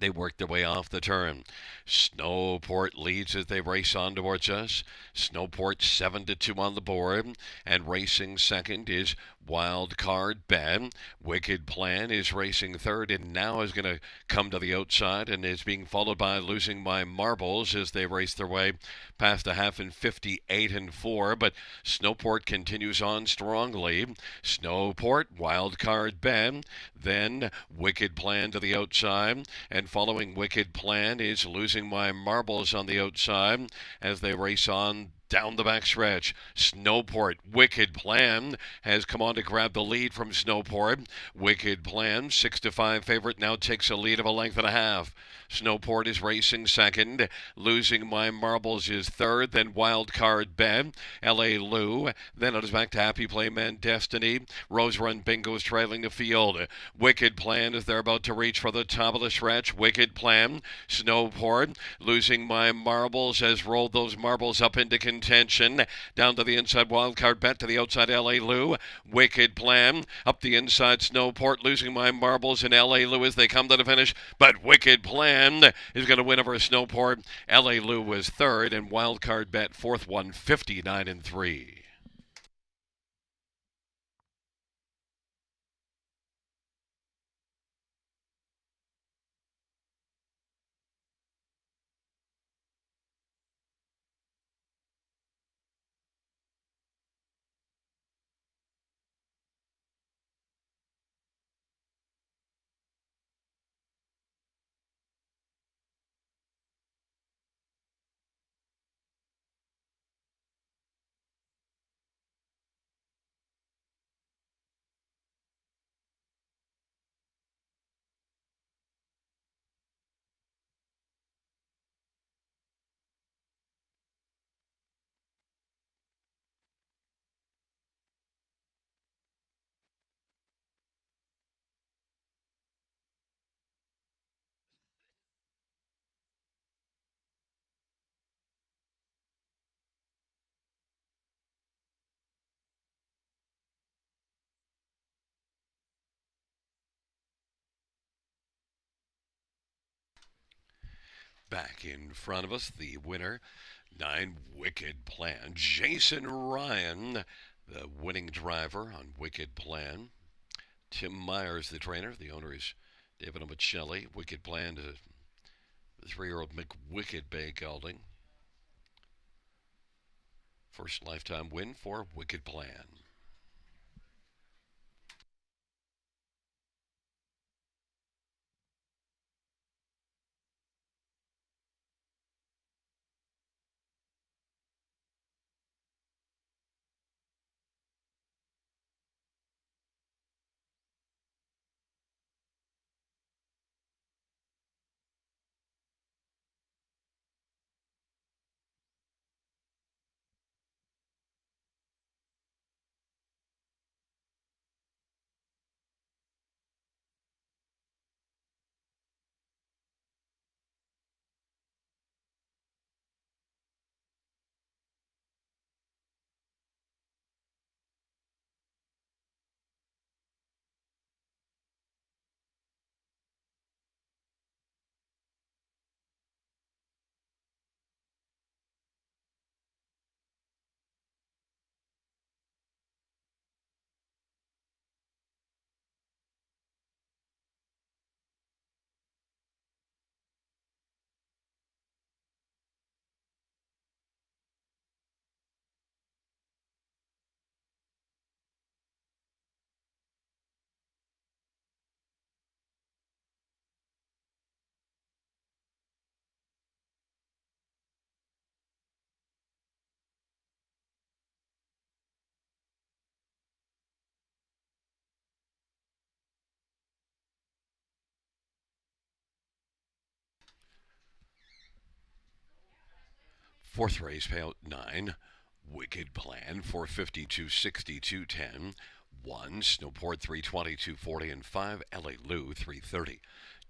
They work their way off the turn. Snowport leads as they race on towards us. Snowport 7-2 on the board. And racing second is Wild Card Ben. Wicked Plan is racing third and now is going to come to the outside and is being followed by Losing My Marbles as they race their way past the half in 58-4. But Snowport continues on strongly. Snowport, Wild Card Ben, then Wicked Plan to the outside, and following Wicked Plan is Losing My Marbles on the outside as they race on down the backstretch. Snowport, Wicked Plan has come on to grab the lead from Snowport. Wicked Plan, 6-5 favorite, now takes a lead of a length and a half. Snowport is racing second. Losing My Marbles is third. Then Wild Card Ben, L.A. Lou. Then it is back to Happy Play Man Destiny. Rose Run Bingo is trailing the field. Wicked Plan is they're about to reach for the top of the stretch. Wicked Plan, Snowport. Losing My Marbles has rolled those marbles up into contention. Down to the inside, Wild Card Bet to the outside, L.A. Lou. Wicked Plan up the inside, Snowport. Losing My Marbles and L.A. Lou as they come to the finish. But Wicked Plan is going to win over Snowport. L.A. Lou was third, and Wild Card Bet fourth, 159-3. Back in front of us, the winner, 9 Wicked Plan. Jason Ryan, the winning driver on Wicked Plan. Tim Myers, the trainer. The owner is David Omicelli. Wicked Plan to the 3-year-old McWicked Bay gelding. First lifetime win for Wicked Plan. Fourth race, payout 9. Wicked Plan, 452, 62, 10. 1. Snowport, 320, 240, and 5. LA Lou, 330.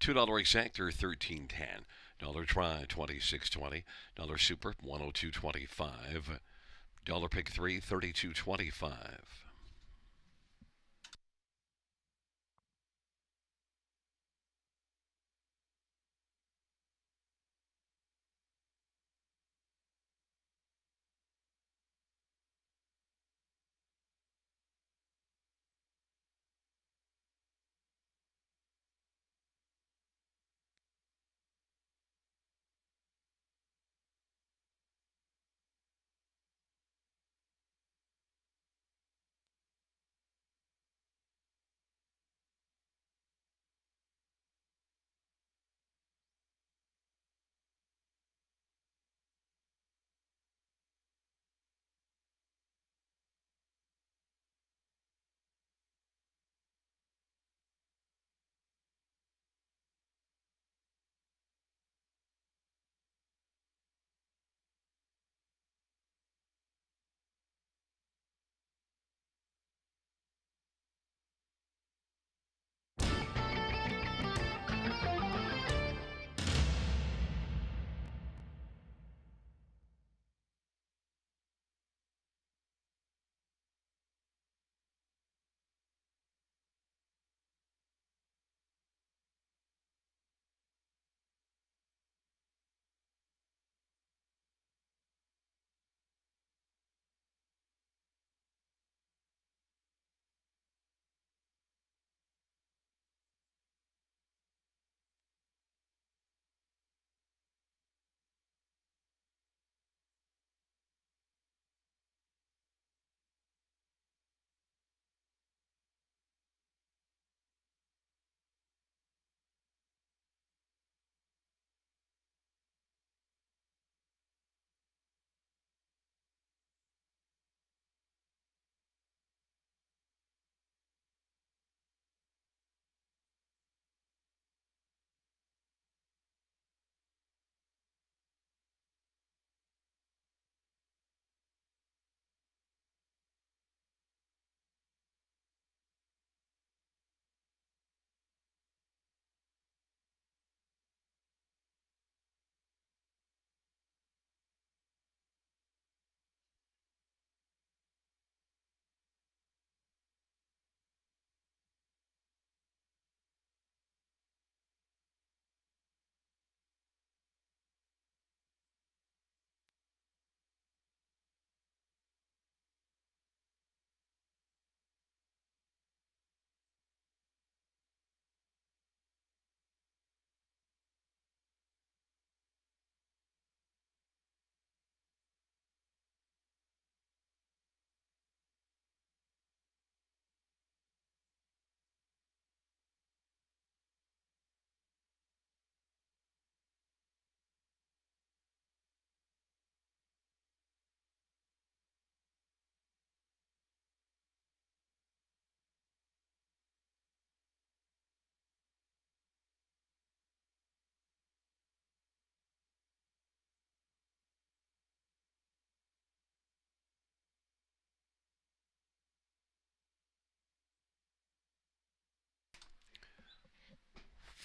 $2 exactor, 1310. Dollar try, 2620. Dollar super, 102.25. Dollar pick 3, 32.25.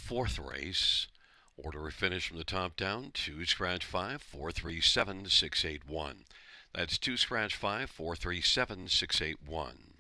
Fourth race, order of finish from the top down. 2 scratch 5, 4, 3, 7, 6, 8, 1. That's 2 scratch 5, 4, 3, 7, 6, 8, 1.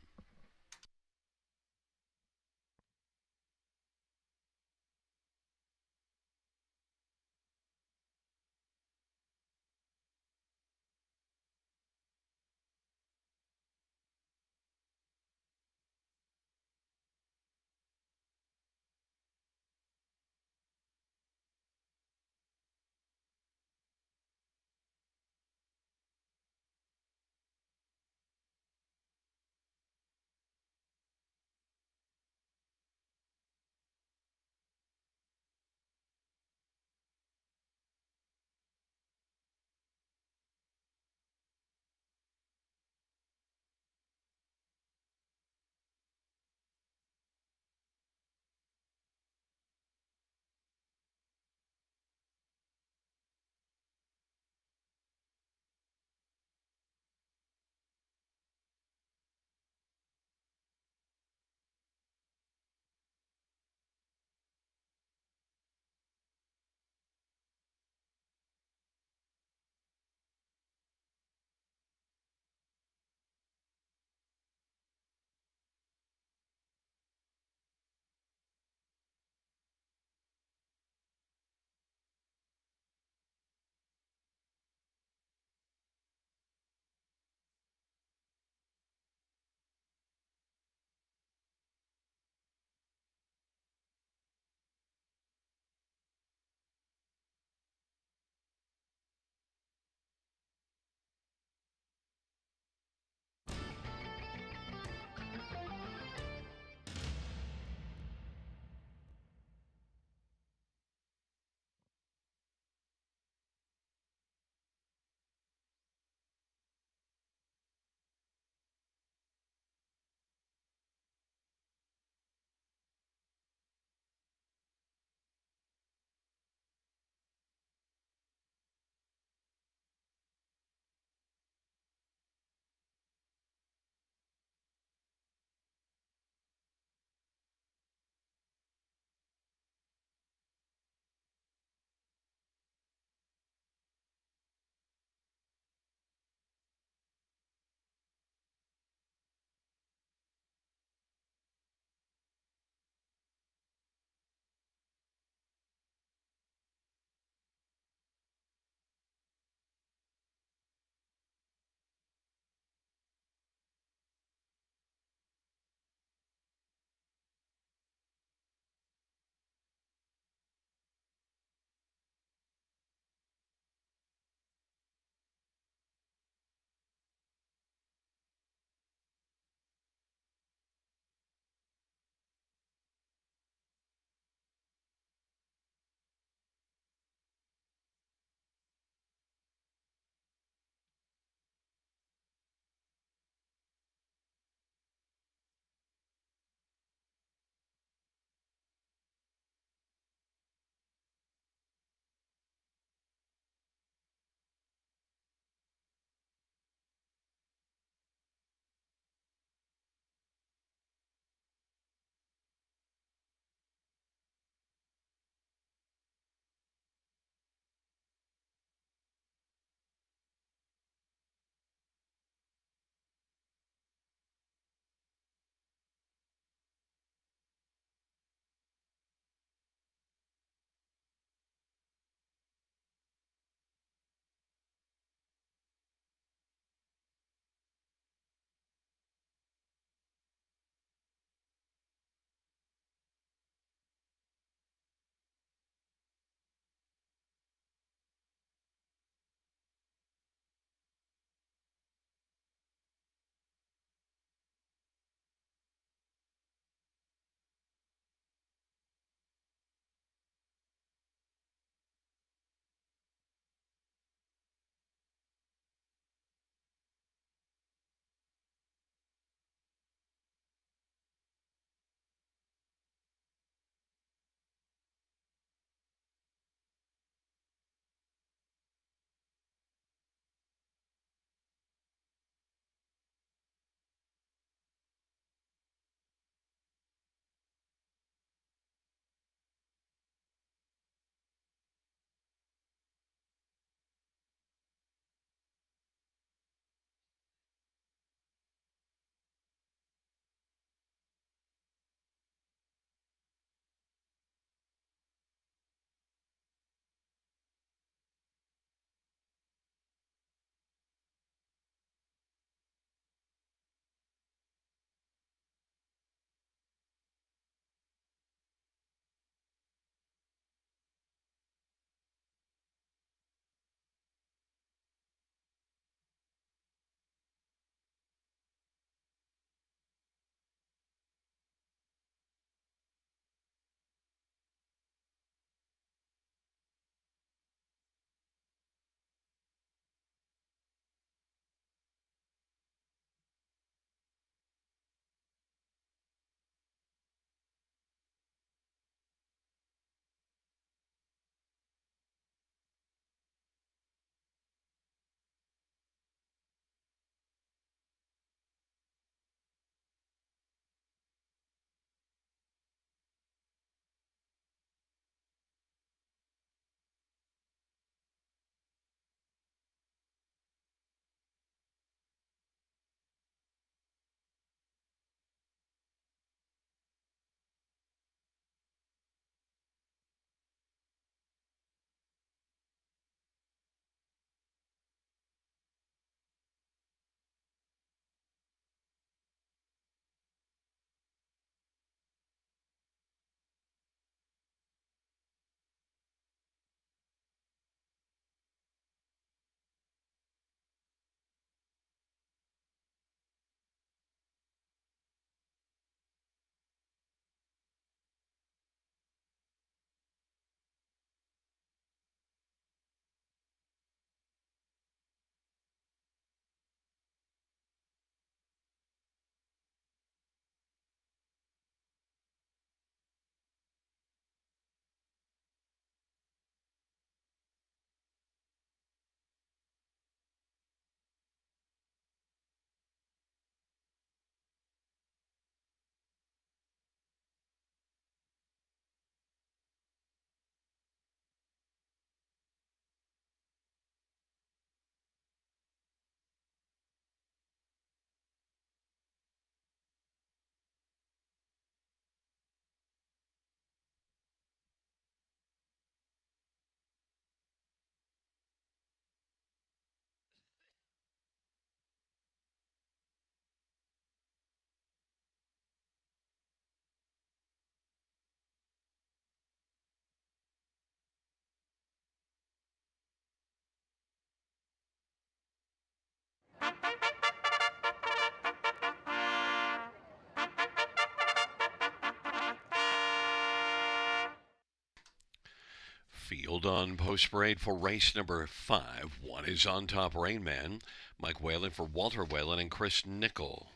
Field on post parade for race number 5. One is on top Rain Man, Mike Whalen for Walter Whalen and Chris Nickel.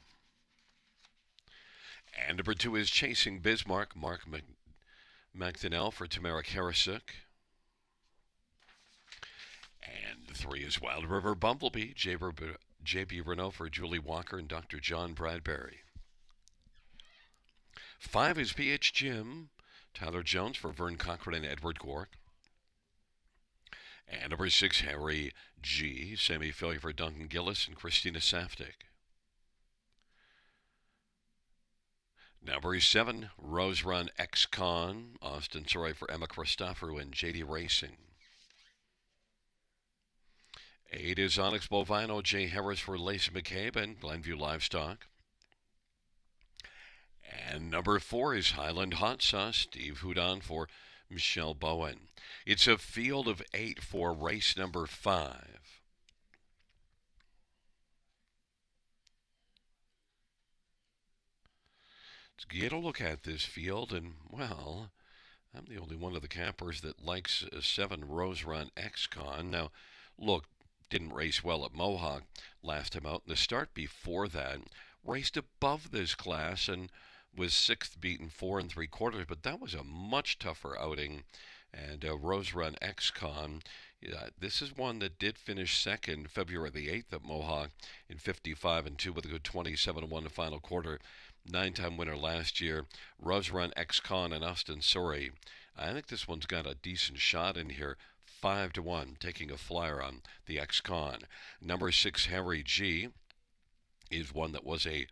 And number 2 is Chasing Bismarck, Mark McDonnell for Tamara Karasuk. And 3 is Wild River Bumblebee, J.B. Renault for Julie Walker and Dr. John Bradbury. 5 is PH Jim, Tyler Jones for Vern Cochran and Edward Gork. And number 6, Harry G, Sammy Failure for Duncan Gillis and Christina Saftik. Number 7, Rose Run X-Con, Austin Soray for Emma Christoforou and JD Racing. 8 is Onyx Bovino, Jay Harris for Lacey McCabe and Glenview Livestock. And number 4 is Highland Hot Sauce, Steve Houdon for Michelle Bowen. It's a field of 8 for race number 5. Let's get a look at this field, and, well, I'm the only one of the campers that likes 7 Rose Run X-Con. Now, look, didn't race well at Mohawk last time out. The start before that raced above this class and was 6th, beaten 4 3/4, but that was a much tougher outing. And Rose Run X-Con, this is one that did finish second February the 8th at Mohawk in 55-2 with a good 27-1 the final quarter. 9-time winner last year. Rose Run X-Con and Austin Soray. I think this one's got a decent shot in here. 5-1, taking a flyer on the X-Con. Number 6, Harry G, is one that was a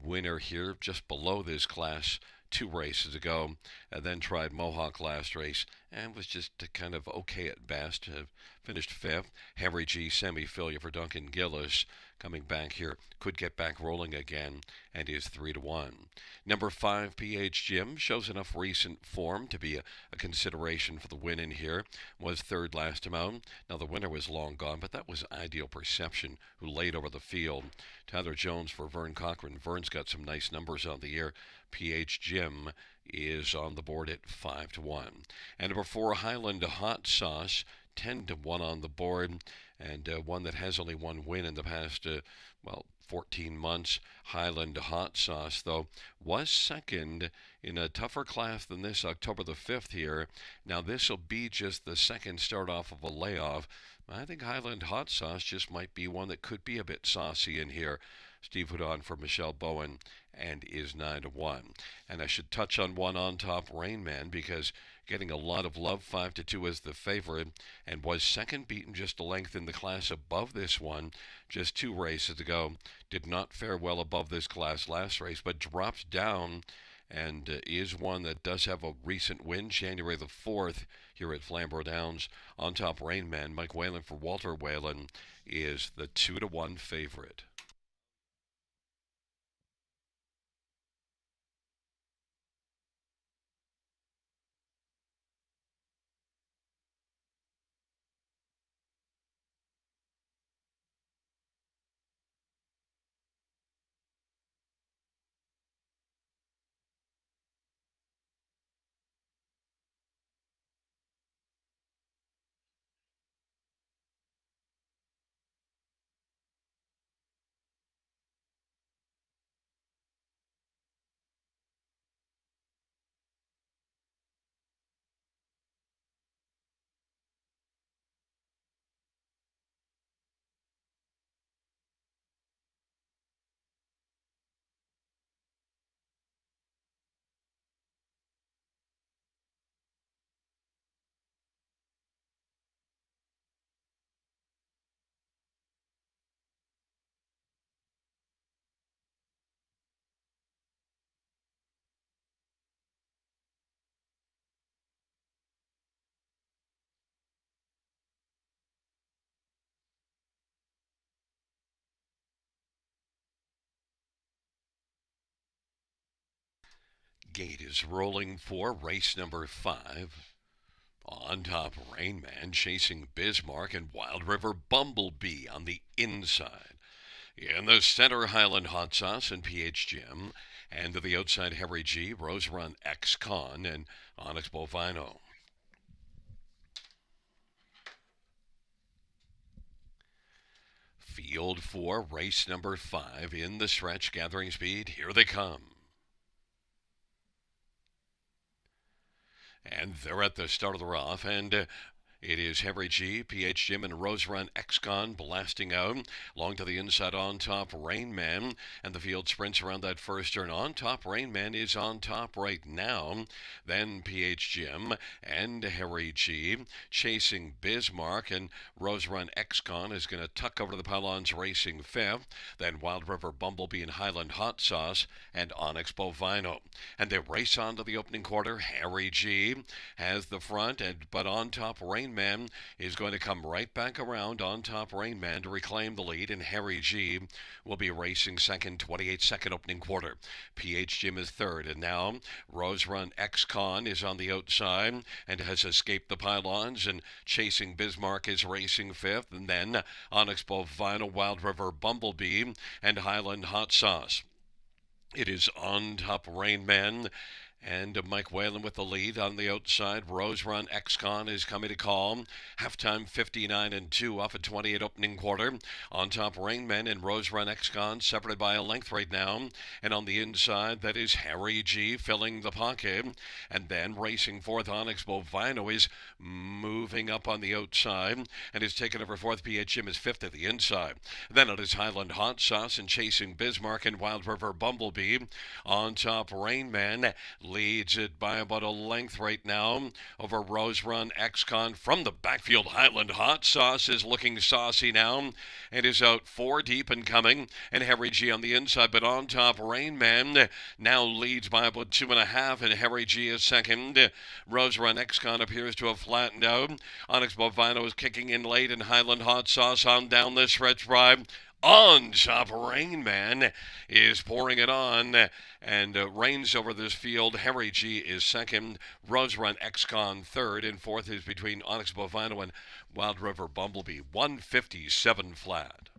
winner here just below this class 2 races ago, and then tried Mohawk last race and was just kind of okay at best. Finished 5th. Harry G, semi-failure for Duncan Gillis, coming back here, could get back rolling again, and is 3-1. Number 5, PH Jim, shows enough recent form to be a consideration for the win in here. Was 3rd last time out. Now the winner was long gone, but that was Ideal Perception, who laid over the field. Tyler Jones for Vern Cochran. Vern's got some nice numbers on the year. PH Jim is on the board at 5-1. And number 4, Highland Hot Sauce, 10-1 on the board, and one that has only one win in the past, 14 months. Highland Hot Sauce, though, was second in a tougher class than this October the 5th here. Now, this will be just the second start off of a layoff. I think Highland Hot Sauce just might be one that could be a bit saucy in here. Steve Houdon for Michelle Bowen and is 9-1. And I should touch on one on top, Rain Man, because getting a lot of love, 5-2 as the favorite, and was second, beaten just a length in the class above this one just 2 races ago. Did not fare well above this class last race, but dropped down and is one that does have a recent win, January the 4th, here at Flamboro Downs. On top, Rain Man, Mike Whalen for Walter Whalen, is the 2-1 favorite. Gate is rolling for race number 5. On top, Rain Man, Chasing Bismarck, and Wild River Bumblebee on the inside. In the center, Highland Hot Sauce and PH Gym. And to the outside, Harry G, Rose Run X Con, and Onyx Bovino. Field 4, race number 5 in the stretch, gathering speed. Here they come. And they're at the start of the rough, and it is Henry G, PH Jim, and Rose Run X-Con blasting out. Long to the inside on top, Rain Man. And the field sprints around that first turn. On top, Rain Man is on top right now. Then PH Jim and Harry G chasing Bismarck. And Rose Run X-Con is going to tuck over to the pylons, racing fifth. Then Wild River Bumblebee and Highland Hot Sauce and Onyx Bovino. And they race on to the opening quarter. Harry G has the front, but on top, Rain Man is going to come right back around on top. Rain Man to reclaim the lead, and Harry G will be racing second, 28-second opening quarter. PH Jim is third, and now Rose Run X-Con is on the outside and has escaped the pylons, and chasing Bismarck is racing fifth, and then Onyx Bovino, Wild River Bumblebee, and Highland Hot Sauce. It is on top, Rain Man, and Mike Whalen with the lead on the outside. Rose Run X-Con is coming to call. Halftime 59-2 off a 28 opening quarter. On top, Rain Man and Rose Run X-Con separated by a length right now. And on the inside, that is Harry G filling the pocket. And then racing fourth, Onyx Bovino is moving up on the outside and is taken over fourth. PH Jim is fifth at the inside. Then it is Highland Hot Sauce and chasing Bismarck and Wild River Bumblebee. On top, Rain Man leads it by about a length right now over Rose Run X-Con. From the backfield, Highland Hot Sauce is looking saucy now and is out 4 deep and coming, and Harry G on the inside, but on top, Rain Man now leads by about 2.5, and Harry G is second. Rose Run X-Con appears to have flattened out. Onyx Bovino is kicking in late, and Highland Hot Sauce on down the stretch drive. On top, Rain Man is pouring it on and reigns over this field. Harry G is second. Rose Run X-Con third, and fourth is between Onyx Bovino and Wild River Bumblebee. 157 flat.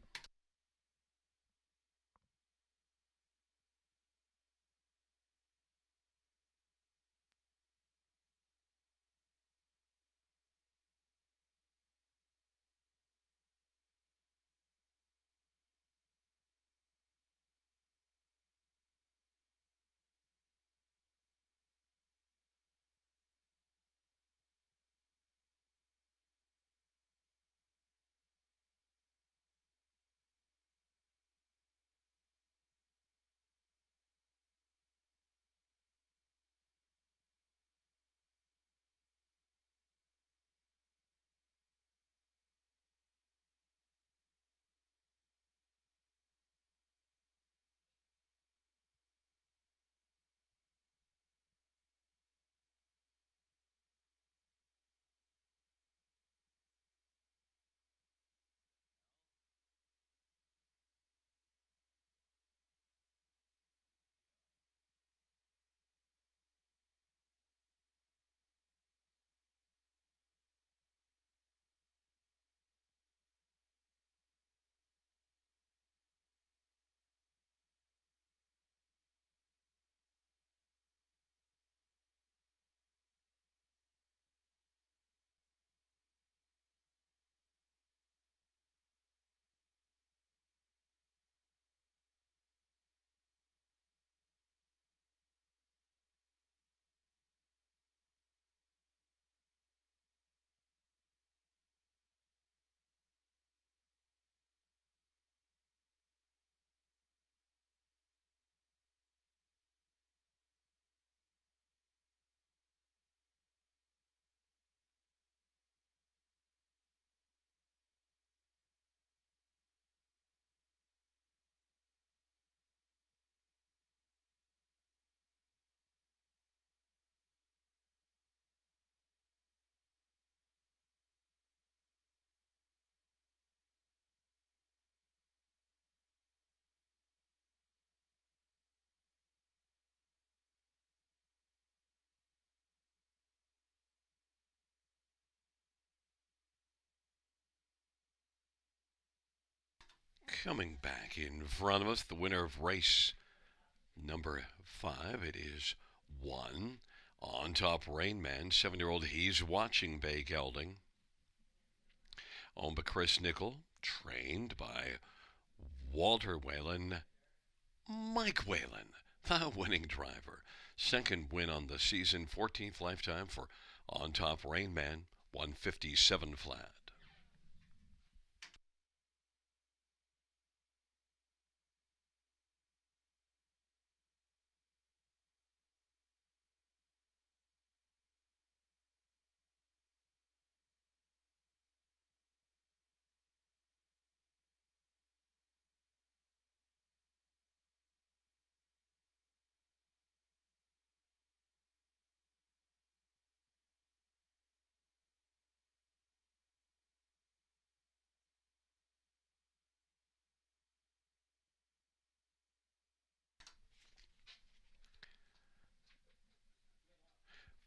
Coming back in front of us, the winner of race number 5, it is 1. On Top Rain Man, 7-year-old He's Watching Bay Gelding. Owned by Chris Nickel, trained by Walter Whalen, Mike Whalen, the winning driver. Second win on the season, 14th lifetime for On Top Rain Man, 157 flat.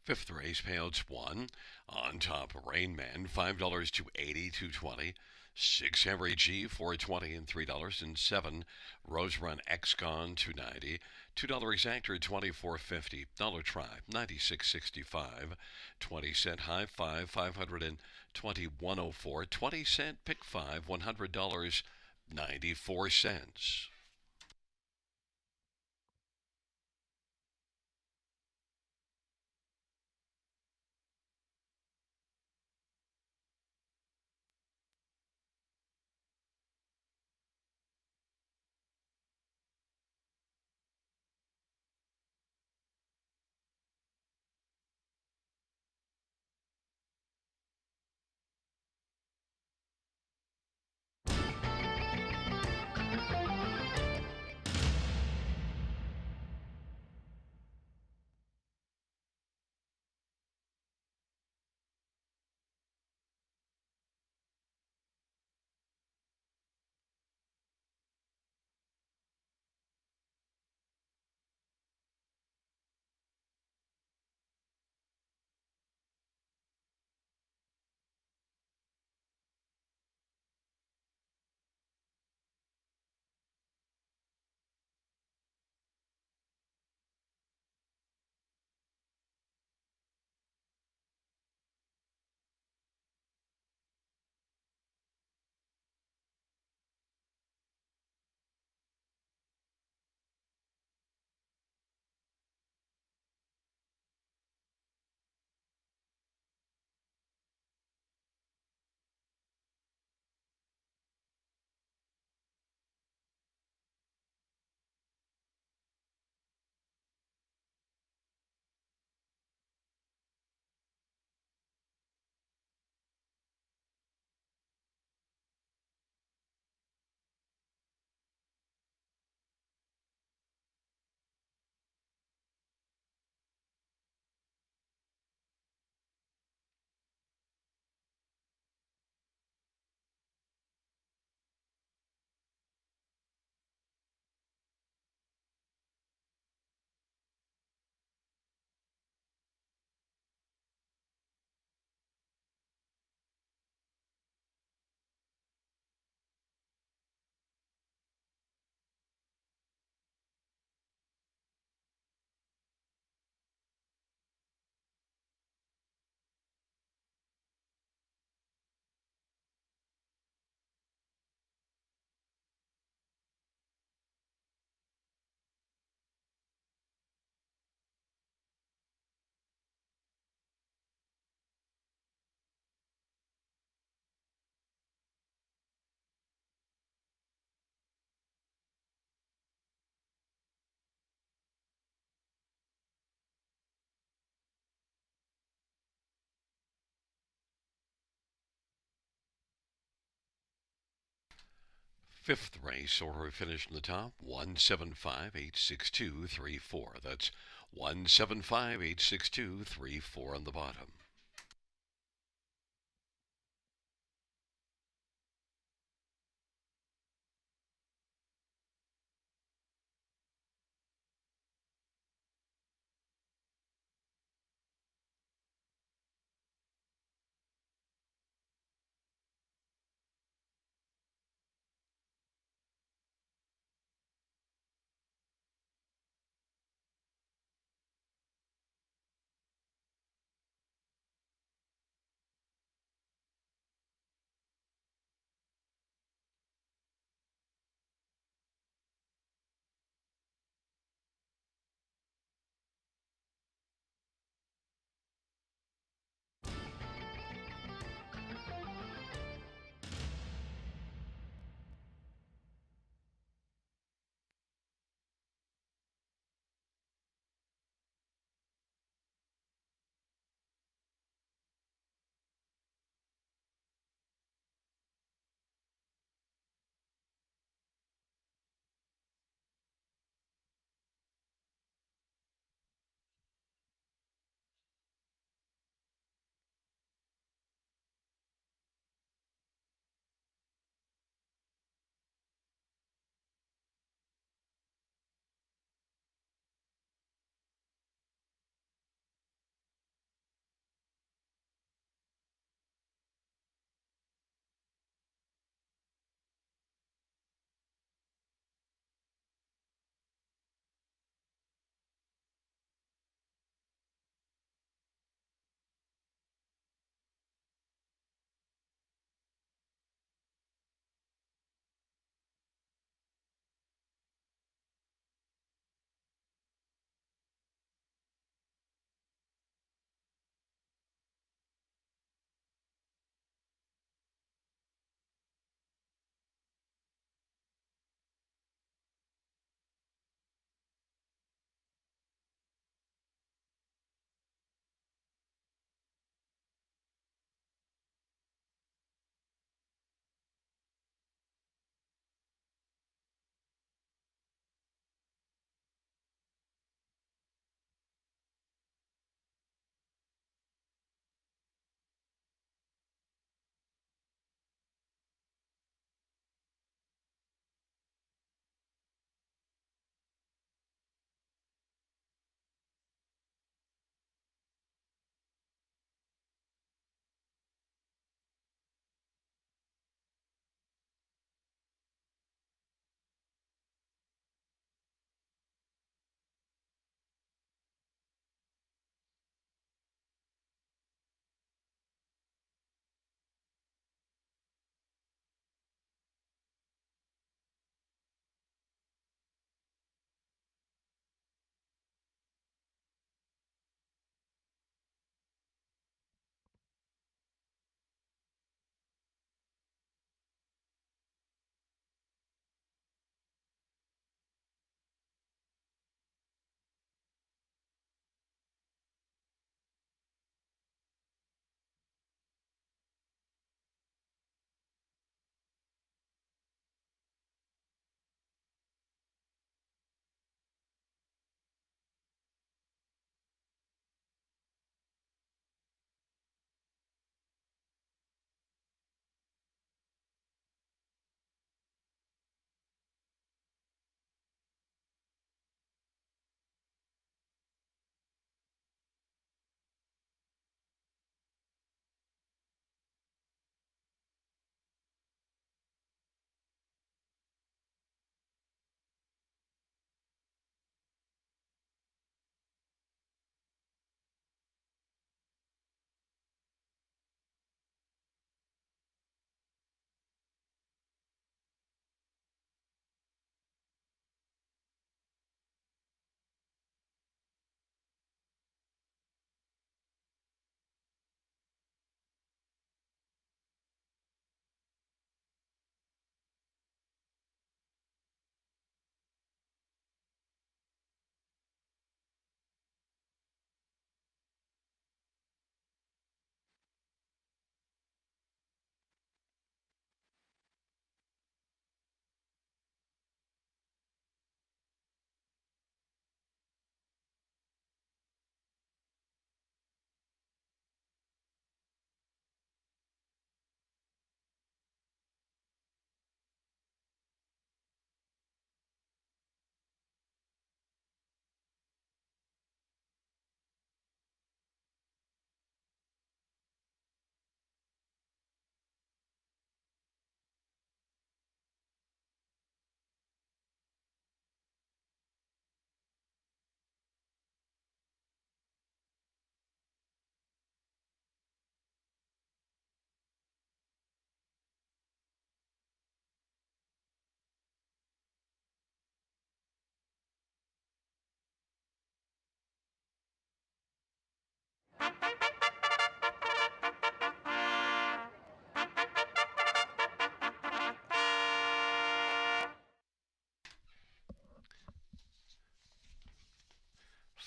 Fifth race, payouts 1. On Top Rain Man, $5 to 80, 220. 6 Henry G, 420 and $3. And 7 Rose Run X-Con, 290. $2 Exactor, 24.50. Dollar Tribe, 96.65. 20-cent High Five, 521.04. 20-cent Pick 5, $100, 94 cents. Fifth race, order finished in the top, 175-862-34. That's 175-862-34 on the bottom.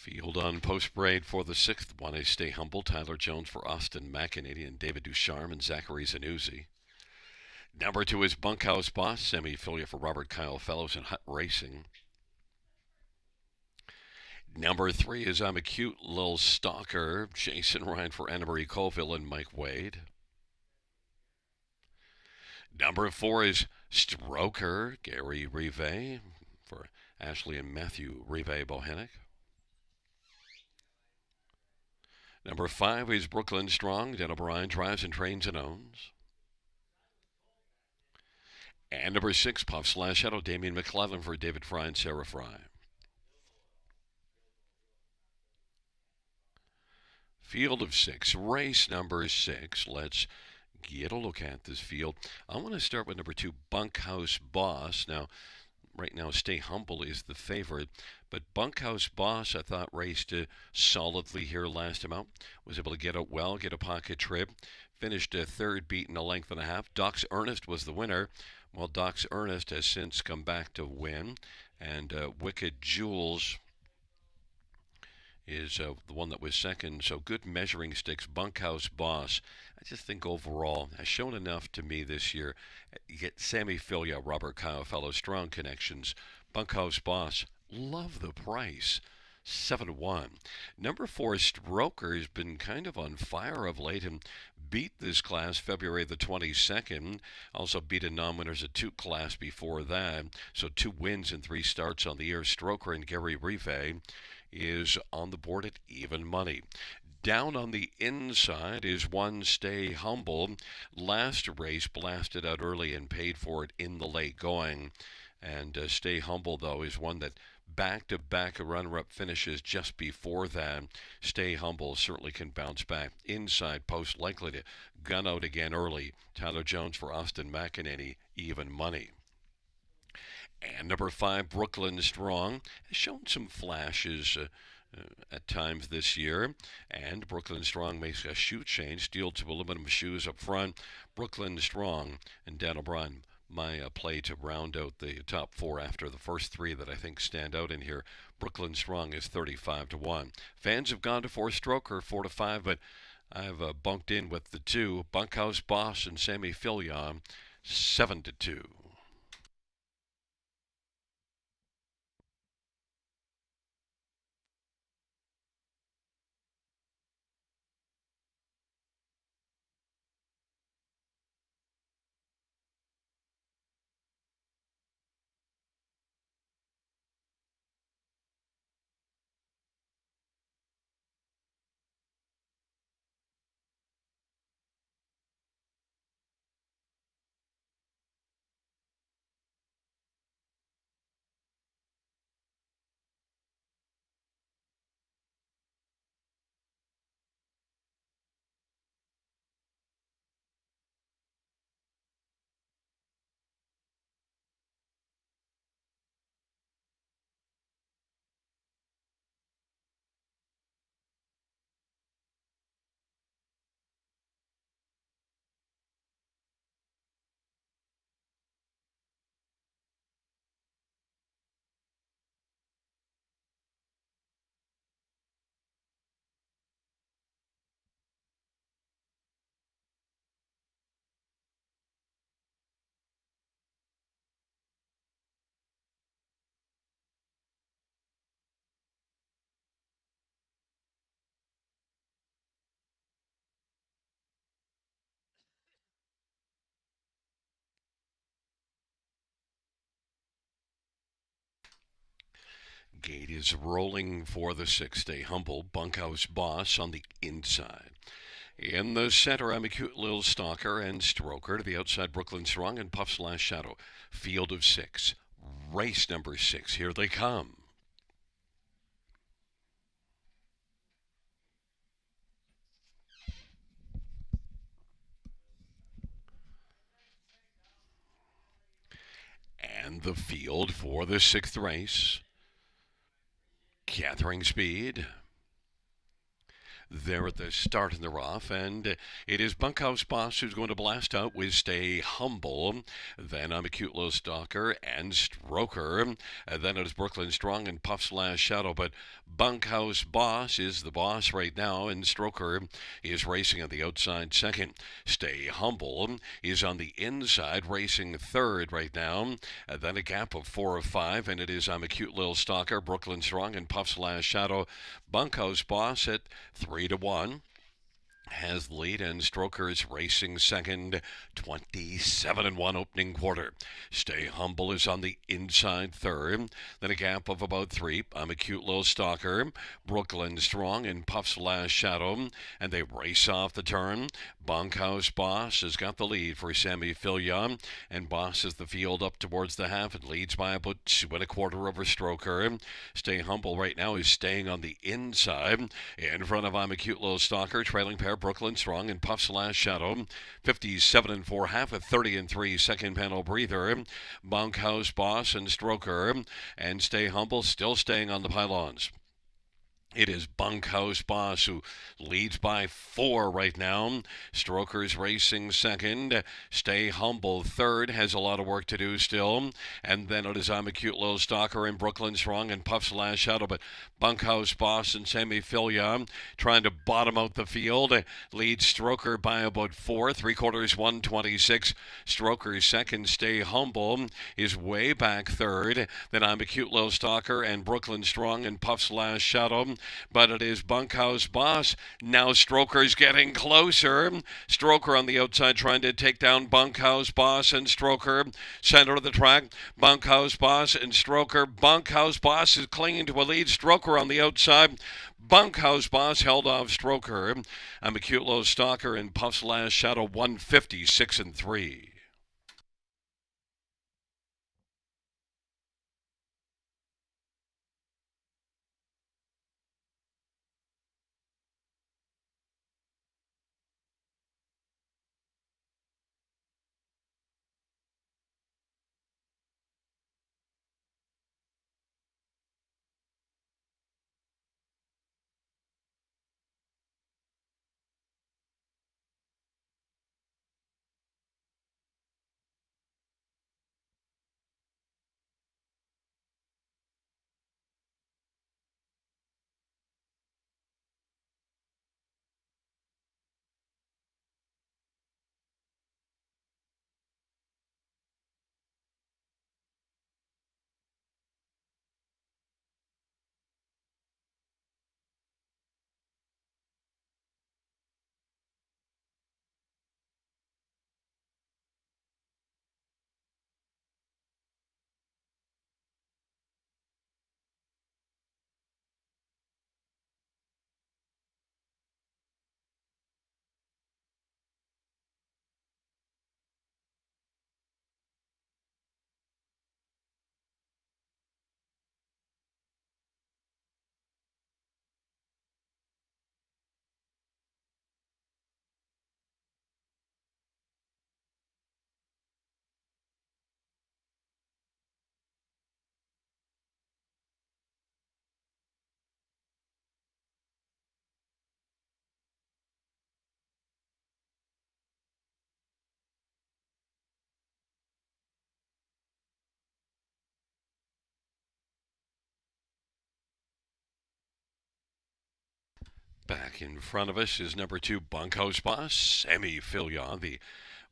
Field on post parade for the sixth one is Stay Humble. Tyler Jones for Austin McEnany and David Ducharme and Zachary Zanuzzi. Number 2 is Bunkhouse Boss, semi-affiliate for Robert Kyle Fellows and Hut Racing. Number 3 is I'm a Cute Little Stalker, Jason Ryan for Anna Marie Colville and Mike Wade. Number 4 is Stroker, Gary Rive for Ashley and Matthew Rive Bohanec. Number 5 is Brooklyn Strong, Dan O'Brien drives and trains and owns. And number 6, Puff Slash Shadow, Damian McClellan for David Fry and Sarah Fry. Field of 6, race number 6. Let's get a look at this field. I want to start with number 2, Bunkhouse Boss. Now, right now, Stay Humble is the favorite, but Bunkhouse Boss, I thought, raced solidly here last time out. Was able to get out well, get a pocket trip. Finished third, beaten a length and a half. Doc's Ernest was the winner. Well, Doc's Ernest has since come back to win, and Wicked Jules is the one that was second. So good measuring sticks. Bunkhouse Boss, I just think overall has shown enough to me this year. You get Sammy Filia, Robert Kyle Fellow, strong connections. Bunkhouse Boss, love the price. 7-1. Number 4, Stroker, has been kind of on fire of late and beat this class February the 22nd. Also beat a non-winners at 2 class before that. So 2 wins and 3 starts on the year. Stroker and Gary Rive is on the board at even money. Down on the inside is one Stay Humble. Last race blasted out early and paid for it in the late going. And Stay Humble, though, is one that back-to-back runner-up finishes just before that. Stay Humble certainly can bounce back. Inside post likely to gun out again early. Tyler Jones for Austin McEnany, even money. And number 5, Brooklyn Strong, has shown some flashes at times this year. And Brooklyn Strong makes a shoe change, steel to aluminum shoes up front. Brooklyn Strong and Dan O'Brien, my play to round out the top 4 after the first 3 that I think stand out in here. Brooklyn Strong is 35-1. Fans have gone to 4 Stroker, 4-5, but I've bunked in with the 2, Bunkhouse Boss and Sammy Filia, 7-2. Gate is rolling for the 6th. Stay Humble, Bunkhouse Boss on the inside. In the center, I'm a Cute Little Stalker and Stroker. To the outside, Brooklyn Strong and Puff's Last Shadow. Field of 6. Race number 6. Here they come. And the field for the 6th race. Gathering speed. there at the start in the rough, and it is Bunkhouse Boss who's going to blast out with Stay Humble. Then I'm a Cute Little Stalker and Stroker. And then it is Brooklyn Strong and Puff's Last Shadow, but Bunkhouse Boss is the boss right now, and Stroker is racing on the outside second. Stay Humble is on the inside, racing third right now. And then a gap of 4 or 5, and it is I'm a Cute Little Stalker, Brooklyn Strong, and Puff's Last Shadow. Bunkhouse Boss at 3-1 has lead, and Stroker's racing second, 27-1 opening quarter. Stay Humble is on the inside third, then a gap of about 3. I'm a Cute Little Stalker, Brooklyn Strong, and Puff's Last Shadow, and they race off the turn. Bunkhouse Boss has got the lead for Sammy Fillion, and Boss is the field up towards the half and leads by about 2.25 over Stroker. Stay Humble right now is staying on the inside in front of I'm a Cute Little Stalker, trailing pair Brooklyn Strong and Puff's Last Shadow. 57-4, half a 30-3 second panel breather. Bunkhouse Boss and Stroker, and Stay Humble still staying on the pylons. It is Bunkhouse Boss who leads by 4 right now. Stroker's racing second. Stay Humble third. Has a lot of work to do still. And then it is I'm a Cute Little Stalker and Brooklyn Strong and Puff's Last Shadow. But Bunkhouse Boss and Sammy Fillion trying to bottom out the field. Leads Stroker by about 4. 3/4, 126. Stroker's second. Stay Humble is way back third. Then I'm a Cute Little Stalker and Brooklyn Strong and Puff's Last Shadow. But it is Bunkhouse Boss. Now Stroker's getting closer. Stroker on the outside trying to take down Bunkhouse Boss and Stroker. Center of the track, Bunkhouse Boss and Stroker. Bunkhouse Boss is clinging to a lead. Stroker on the outside. Bunkhouse Boss held off Stroker. I'm a Cute Little Stalker and Puff's Last Shadow, 156-3. Back in front of us is number 2, Bunkhouse Boss, Sammy Fillion, the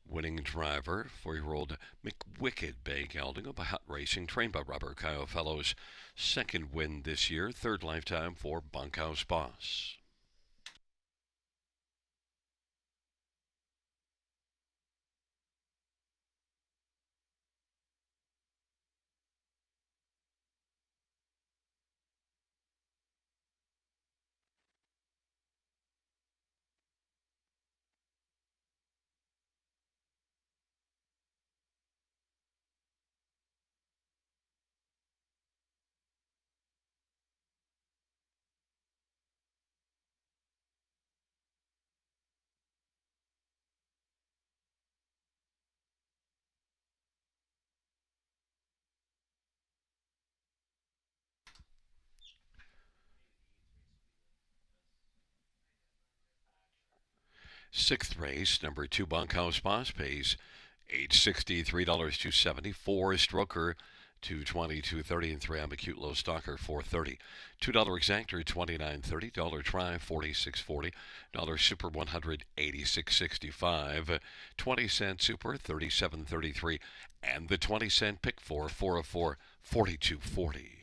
winning driver, 4-year-old McWicked Bay Gelding of Hut Racing, trained by Robert Kyle Fellows. Second win this year, third lifetime for Bunkhouse Boss. Sixth race, number 2 Bunkhouse Boss pays $863, 270. 4 Stroker, 220, 230, and 3 I'm a cute low stalker, 430. $2 exactor, 29.30. Dollar try, 46.40. Dollar super, 186.65. 20-cent super, 37.33. And the 20-cent pick four, 404, 42.40.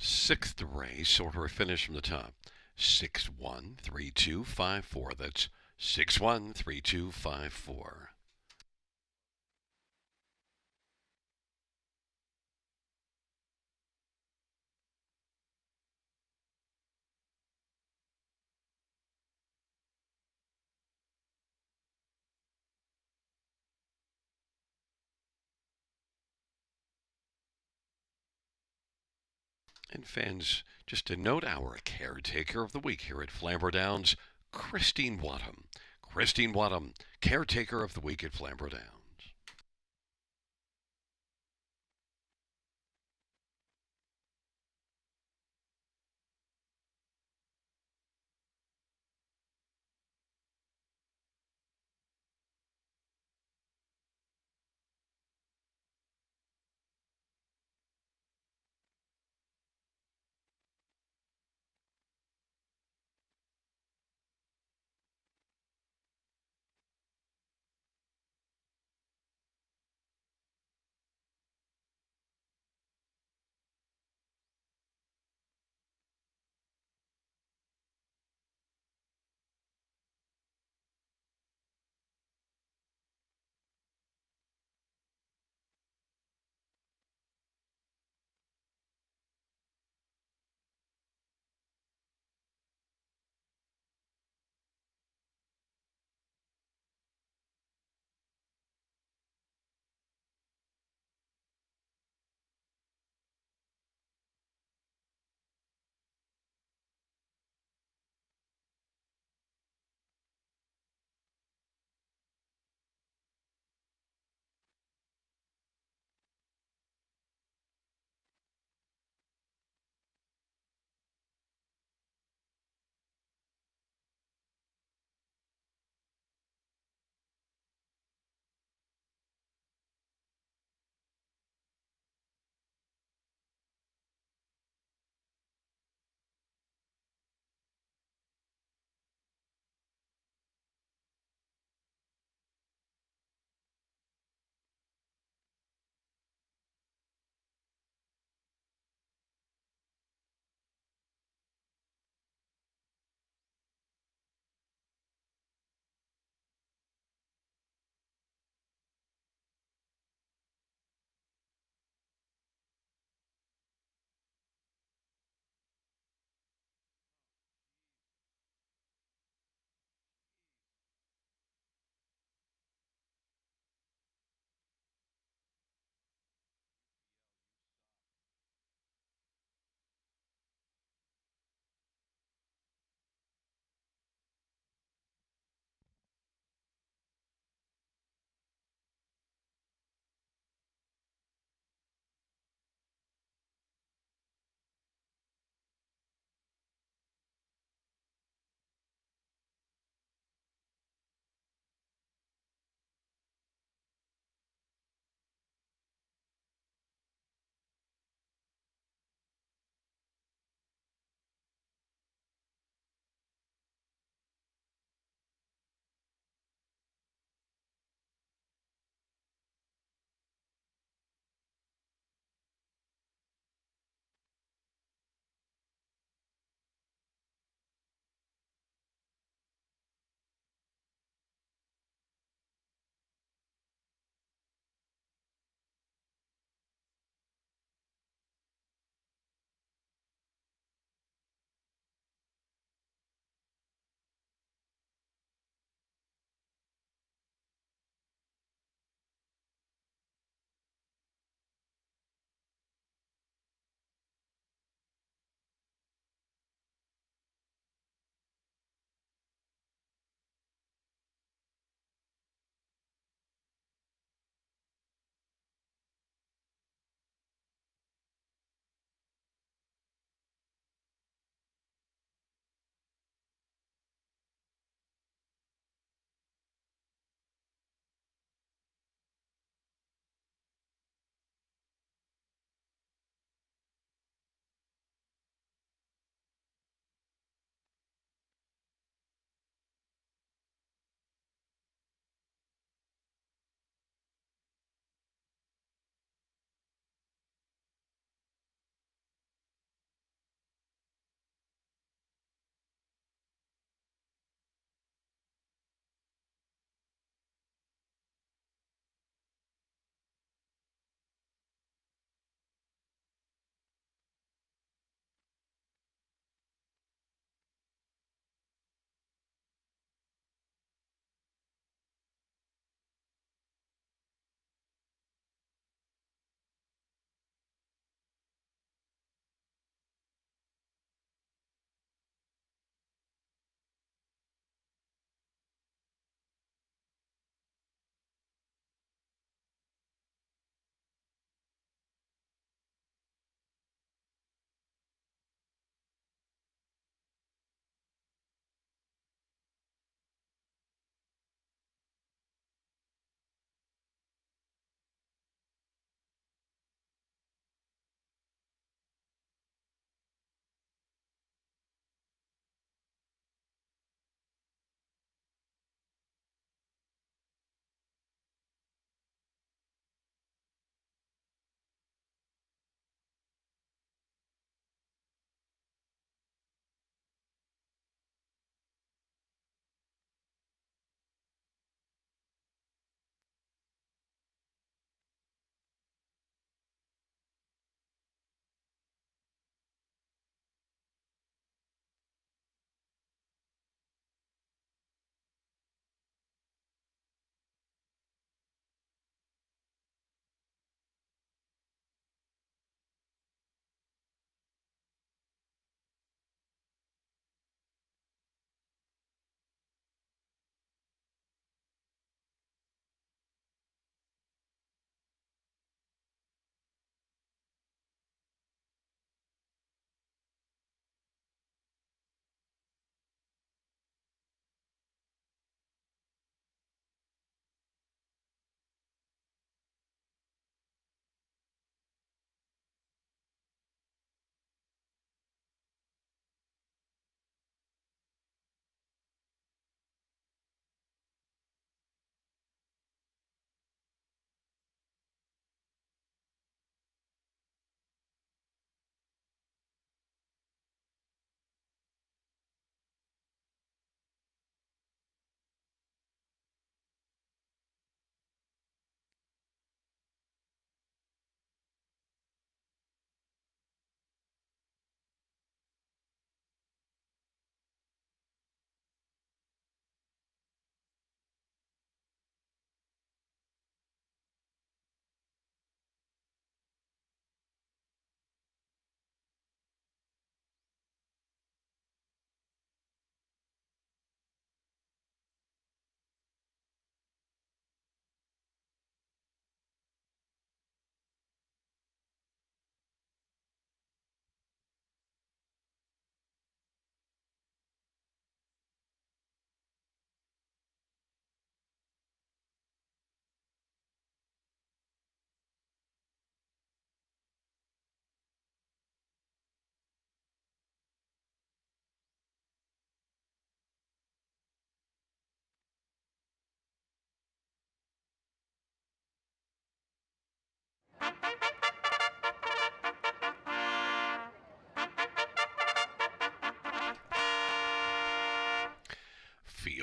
Sixth race, order of finish from the top. 613254. That's 613254. And fans, just to note our caretaker of the week here at Flamboro Downs, Christine Wadham. Christine Wadham, caretaker of the week at Flamboro Downs.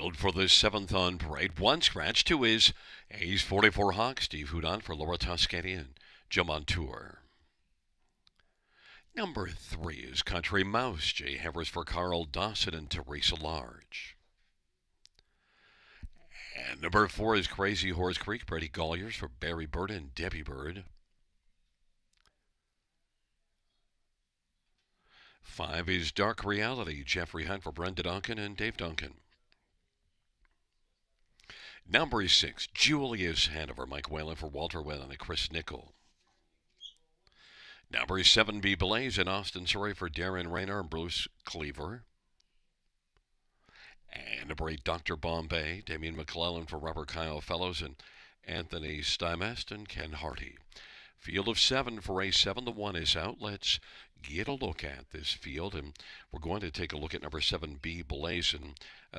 Field for the seventh on parade. One scratch, two is A's 44 Hawk, Steve Houdon for Laura Toscani and Joe Montour. Number 3 is Country Mouse, Jay Havers for Carl Dawson and Teresa Large. And number 4 is Crazy Horse Creek, Brady Golliers for Barry Bird and Debbie Bird. 5 is Dark Reality, Jeffrey Hunt for Brenda Duncan and Dave Duncan. Number 6, Julius Hanover, Mike Whalen for Walter Whalen and Chris Nickel. Number 7, Be Blaze and Austin Surrey for Darren Rayner and Bruce Cleaver. And number 8, Dr. Bombay, Damian McClellan for Robert Kyle Fellows and Anthony Stymest and Ken Hardy. Field of 7 for race 7. The 1 is out. Let's get a look at this field, and we're going to take a look at number 7, Be Blazin'.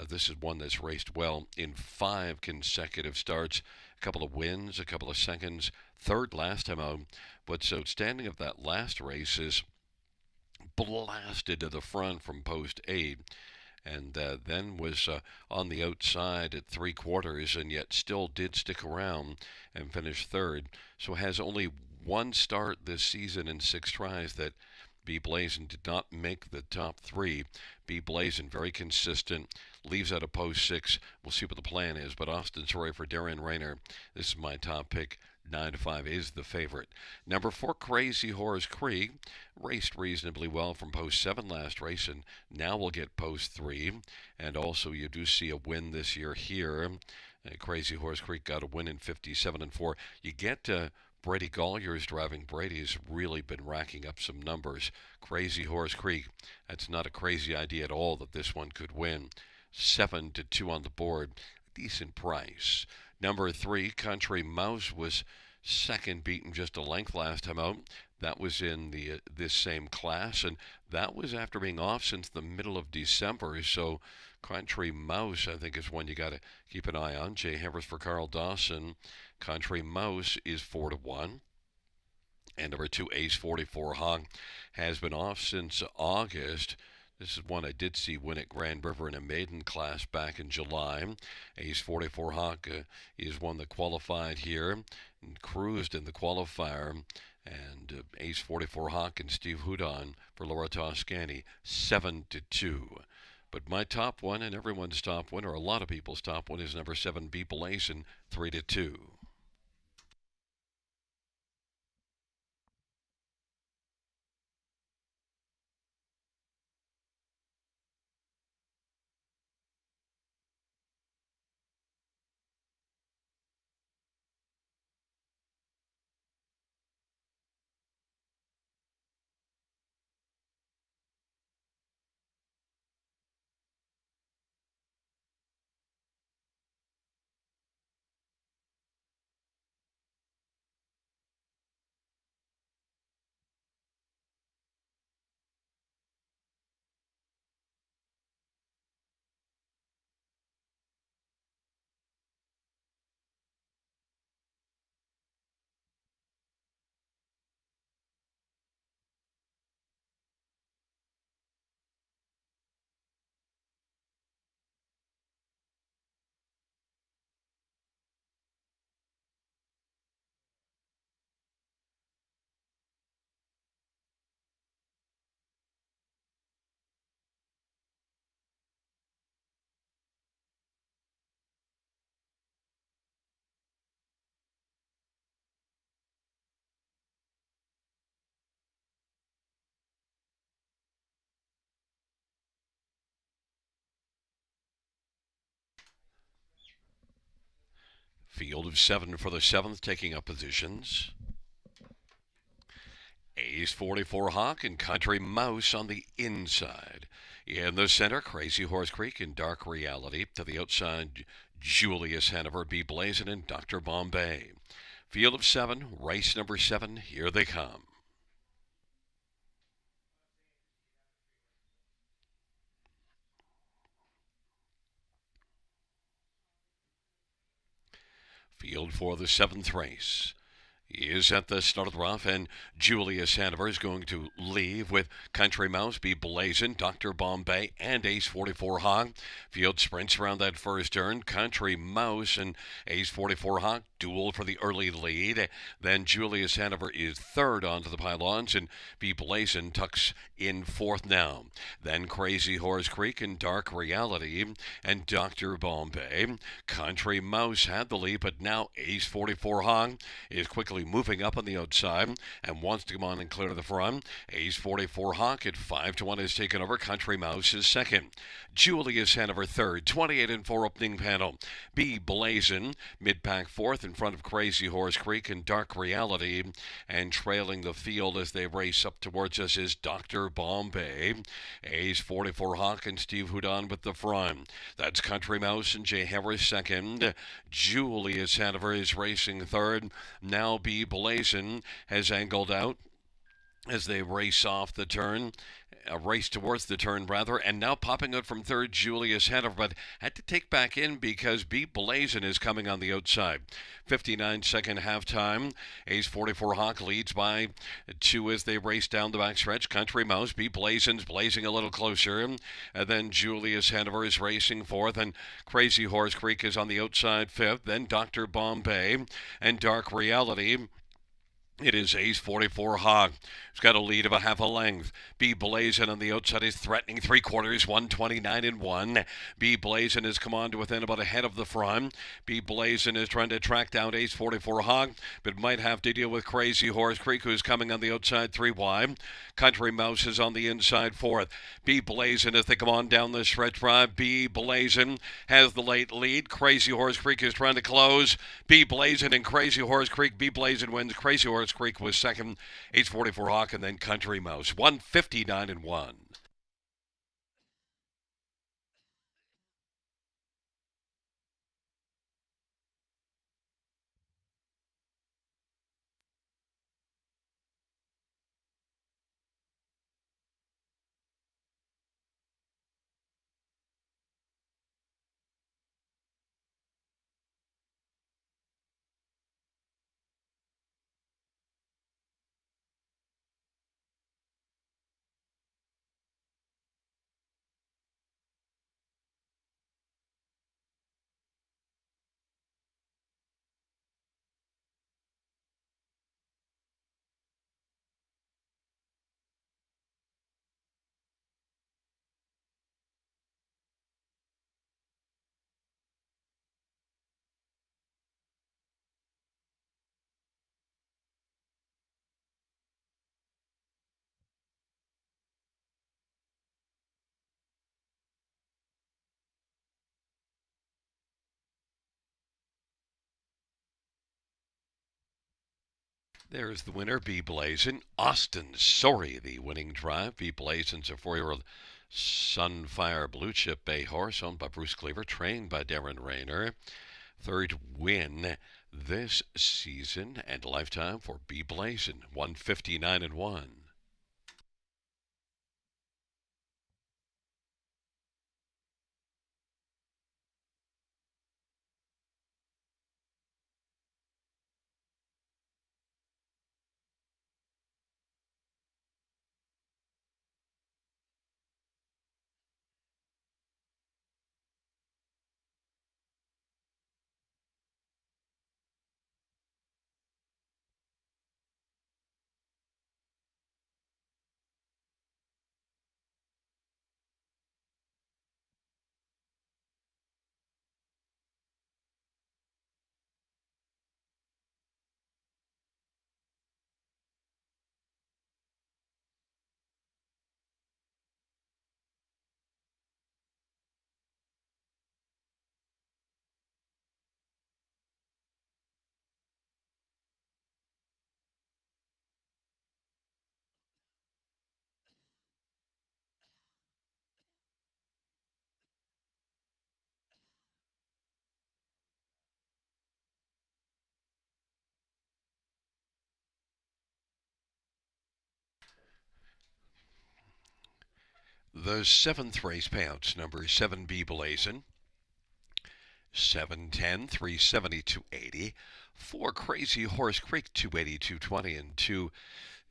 This is one that's raced well in 5 consecutive starts, a couple of wins, a couple of seconds, third last time out. What's outstanding of that last race is blasted to the front from post 8. And then was on the outside at 3/4 and yet still did stick around and finish third. So has only one start this season in 6 tries that Be Blazin' did not make the top 3. Be Blazin' very consistent, leaves out of post 6. We'll see what the plan is, but Austin Surrey for Darren Rayner, this is my top pick. 9-5 is the favorite. Number 4, Crazy Horse Creek, raced reasonably well from post 7 last race, and now we'll get post 3. And also you do see a win this year here. Crazy Horse Creek got a win in 57-4. You get Brady Golliers driving. Brady's really been racking up some numbers. Crazy Horse Creek, that's not a crazy idea at all that this one could win. 7-2 on the board. Decent price. Number 3, Country Mouse was second, beaten just a length last time out. That was in this same class, and that was after being off since the middle of December. So Country Mouse, I think, is one you got to keep an eye on. Jay Havers for Carl Dawson. Country Mouse is 4-1. And number 2, Ace 44 Hawk, has been off since August. This is one I did see win at Grand River in a maiden class back in July. Ace 44 Hawk is one that qualified here and cruised in the qualifier. And Ace 44 Hawk and Steve Houdon for Laura Toscani, 7-2. But my top one, and everyone's top one, or a lot of people's top one, is number 7, Be Blazin', 3-2. Field of 7 for the 7th, taking up positions. Ace 44 Hawk and Country Mouse on the inside. In the center, Crazy Horse Creek and Dark Reality. To the outside, Julius Hanover, Be Blazin', and Dr. Bombay. Field of 7, race number 7, here they come. Field for the 7th race. is at the start of the rough, and Julius Hanover is going to leave with Country Mouse, Be Blazin', Dr. Bombay, and Ace 44 Hawk. Field sprints around that first turn. Country Mouse and Ace 44 Hawk duel for the early lead. Then Julius Hanover is third onto the pylons, and Be Blazin' tucks in fourth now. Then Crazy Horse Creek and Dark Reality and Dr. Bombay. Country Mouse had the lead, but now Ace 44 Hawk is quickly moving up on the outside and wants to come on and clear to the front. Ace 44 Hawk at 5-1 has taken over. Country Mouse is second. Julius Hanover third. 28-4 opening panel. Be Blazin' mid-pack fourth in front of Crazy Horse Creek and Dark Reality. And trailing the field as they race up towards us is Dr. Bombay. Ace 44 Hawk and Steve Houdon with the front. That's Country Mouse and Jay Harris second. Julius Hanover is racing third. Now Be Blazin' has angled out as they race off the turn. A race towards the turn, rather, and now popping out from third, Julius Hanover, but had to take back in because Be Blazin' is coming on the outside. 59-second halftime. Ace 44 Hawk leads by two as they race down the backstretch. Country Mouse, Be Blazin's blazing a little closer. And then Julius Hanover is racing fourth, and Crazy Horse Creek is on the outside fifth. Then Dr. Bombay and Dark Reality. It is Ace 44 Hawk. He's got a lead of a half a length. Be Blazin' on the outside is threatening three quarters, 129-1. Be Blazin' has come on to within about a head of the front. Be Blazin' is trying to track down Ace 44 Hawk, but might have to deal with Crazy Horse Creek, who's coming on the outside three wide. Country Mouse is on the inside fourth. Be Blazin' as they come on down the stretch drive. Be Blazin' has the late lead. Crazy Horse Creek is trying to close. Be Blazin' and Crazy Horse Creek. Be Blazin' wins. Crazy Horse Creek was second. Ace 44 Hawk and then Country Mouse. 159-1. There's the winner, Be Blazin'. Austin Sorry, the winning drive. Be Blazin's a 4-year-old Sunfire Blue Chip Bay horse owned by Bruce Cleaver, trained by Darren Rayner. Third win this season and lifetime for Be Blazin'. 159-1. The seventh race payouts, number 7, Be Blazin'. 710, 370, 280. 4 Crazy Horse Creek, 280, 220, and 2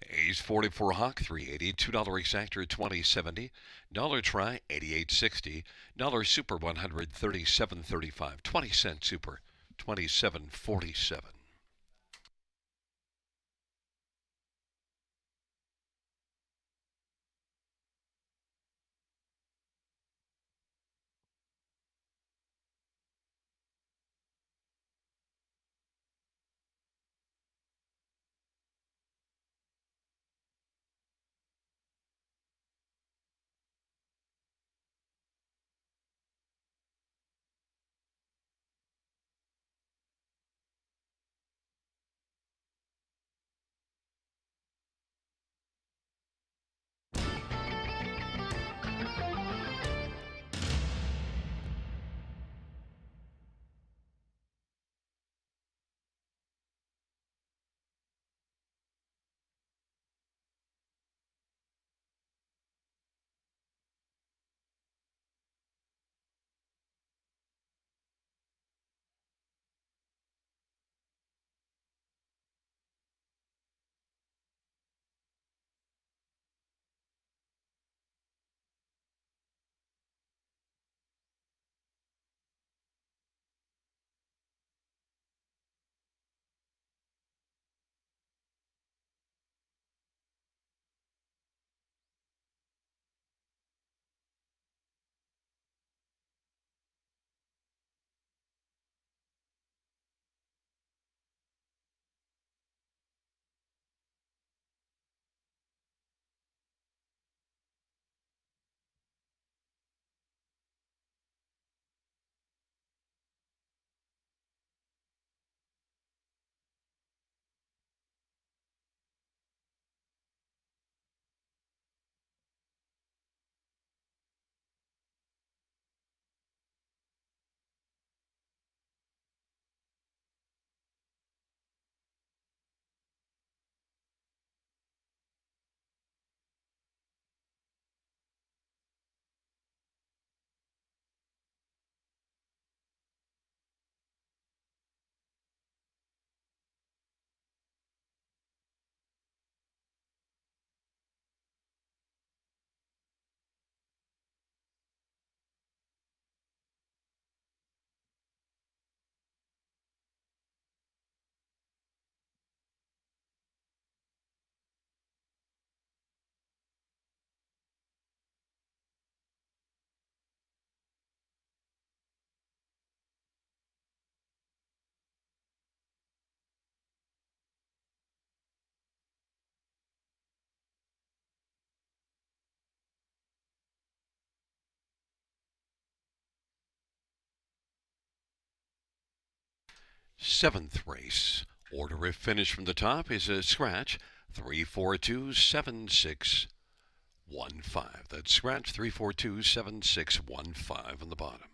A's 44 Hawk, 380. $2 Exactor, 2070. Dollar Try, 88.60. Dollar Super, 137.35. 20-cent Super, 27.47. Seventh race. Order if finished from the top is a scratch 3427615. That's scratch 3427615 on the bottom.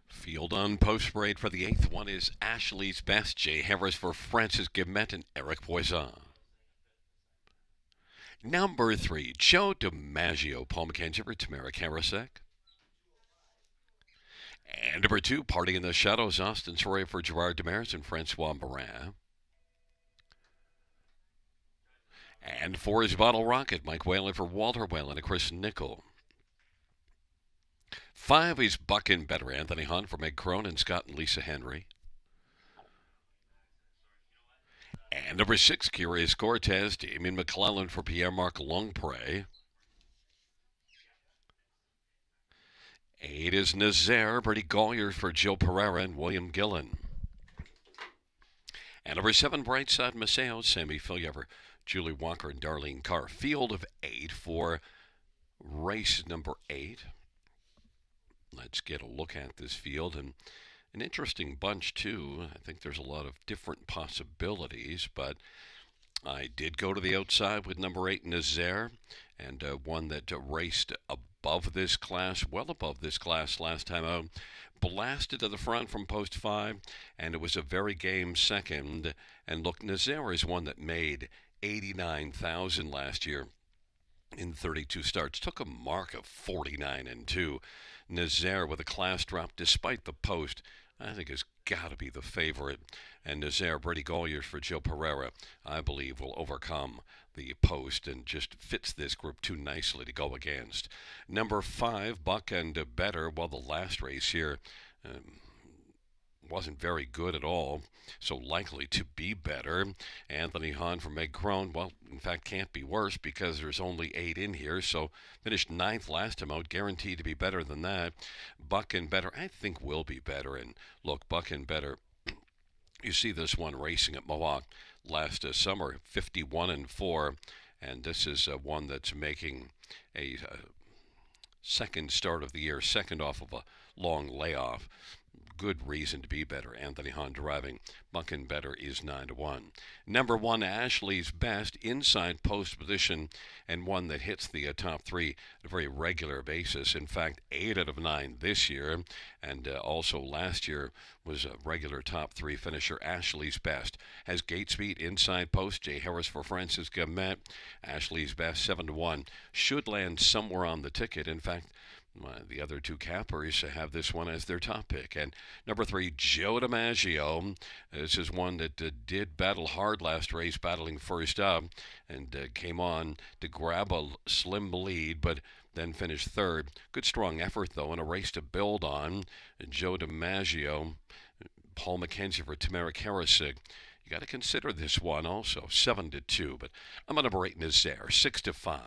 Field on post parade for the eighth one is Ashley's Best. Jay Harris for Francis Guillemette and Eric Poisson. Number 3, Joe DiMaggio, Paul McKenzie for Tamara Karasek. And number 2, Party in the Shadows, Austin Sawyer for Gerard Demers and Francois Morin. And 4 is Bottle Rocket, Mike Whalen for Walter Whalen and Chris Nickel. 5 is Buck and Better, Anthony Hunt for Meg Crone and Scott and Lisa Henry. And number 6, Curious Cortez, Damien McClellan for Pierre-Marc Longpre. 8 is Nazaire, Bertie Gollier for Joe Pereira and William Gillen. And number 7, Brightside Maceo, Sammy Filliver, Julie Walker and Darlene Carr. Field of 8 for race number 8. Let's get a look at this field, and an interesting bunch too. I think there's a lot of different possibilities, but I did go to the outside with number 8, Nazaire, and one that raced above this class, well above this class last time out. Blasted to the front from post 5, and it was a very game second. And look, Nazaire is one that made 89,000 last year in 32 starts. Took a mark of 49-2. Nazaire with a class drop despite the post, I think has got to be the favorite. And Nazaire, Brady Golliers for Joe Pereira, I believe will overcome the post and just fits this group too nicely to go against. Number 5, Buck and Better. Well, the last race here wasn't very good at all, so likely to be better. Anthony Hahn from Meg Crone, well, in fact, can't be worse because there's only 8 in here, so finished 9th last time out, guaranteed to be better than that. Buck and Better, I think will be better, and look, Buck and Better, you see this one racing at Mohawk last summer, 51-4, and this is one that's making a second start of the year, second off of a long layoff. Good reason to be better. Anthony Hahn driving. Buck and Better is 9-1. Number 1, Ashley's Best, inside post position, and one that hits the top 3 at a very regular basis. In fact, 8 out of 9 this year, and also last year was a regular top 3 finisher. Ashley's Best has gate speed inside post. Jay Harris for Francis Guillemette. Ashley's Best 7-1 should land somewhere on the ticket. In fact, the other 2 cappers have this one as their top pick. And number 3, Joe DiMaggio. This is one that did battle hard last race, battling first up, and came on to grab a slim lead, but then finished 3rd. Good strong effort, though, and a race to build on. And Joe DiMaggio, Paul McKenzie for Tamara Karasik. You got to consider this one also, 7-2. But I'm on number 8, Nazaire, 6-5.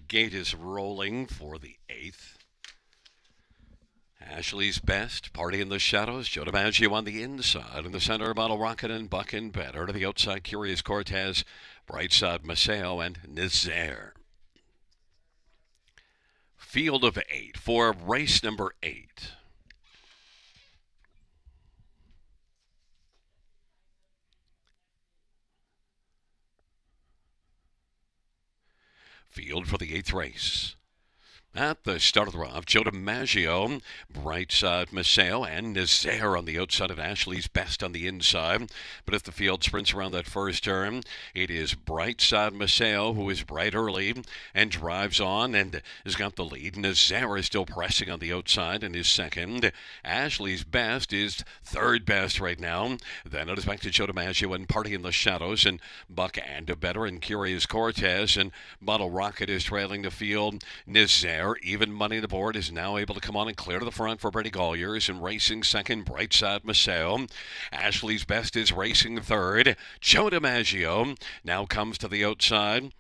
Gate is rolling for the 8th. Ashley's Best, Party in the Shadows, Joe DiMaggio on the inside. In the center, Bottle Rocket and Buck and Better. To the outside, Curious Cortez, Brightside Maceo, and Nazaire. Field of 8 for race number 8. Field for the 8th race. At the start of the round, Joe DiMaggio, Brightside Maceo, and Nazaire on the outside of Ashley's Best on the inside. But as the field sprints around that first turn, it is Brightside Maceo who is bright early and drives on and has got the lead. Nazaire is still pressing on the outside and is second. Ashley's Best is third best right now. Then it is back to Joe DiMaggio and Party in the Shadows and Buck and a Better and Curious Cortez, and Bottle Rocket is trailing the field. Nazaire, even money the board, is now able to come on and clear to the front for Brady Golliers, and racing second, Brightside Maceo. Ashley's Best is racing third. Joe DiMaggio now comes to the outside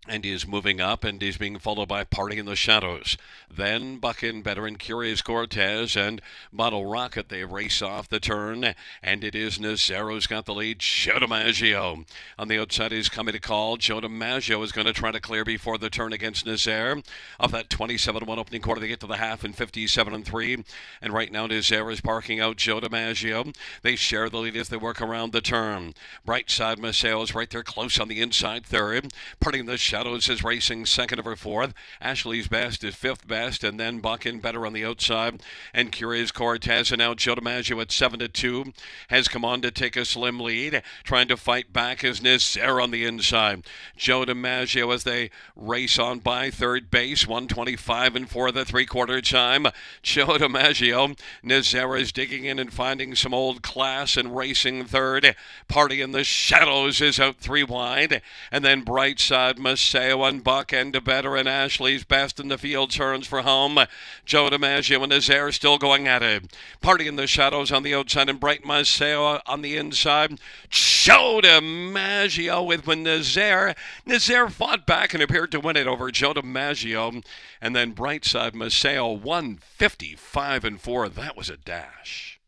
and is moving up and is being followed by Party in the Shadows. Then Buckin, Better and Curious Cortez and Bottle Rocket. They race off the turn, and it is Nazaire who's got the lead. Joe DiMaggio on the outside is coming to call. Joe DiMaggio is going to try to clear before the turn against Nazaire. Of that 27-1 opening quarter, they get to the half in 57-3, and right now Nazaire is parking out Joe DiMaggio. They share the lead as they work around the turn. Brightside Maceo is right there close on the inside third. Party in the Shadows is racing second over fourth. Ashley's Best is fifth best, and then Buckin, Better on the outside, and Curious Cortez. And now Joe DiMaggio at 7-2 has come on to take a slim lead. Trying to fight back is Nazaire on the inside. Joe DiMaggio as they race on by third base, 125-4 the three-quarter time. Joe DiMaggio, Nazaire is digging in and finding some old class and racing third. Party in the Shadows is out three wide, and then Brightside Maceo and Buck and a Better and Ashley's Best in the field turns for home. Joe DiMaggio and Nazaire still going at it. Party in the Shadows on the outside and Bright Maceo on the inside. Joe DiMaggio with Nazaire. Nazaire fought back and appeared to win it over Joe DiMaggio. And then Brightside Maceo 155-4. That was a dash.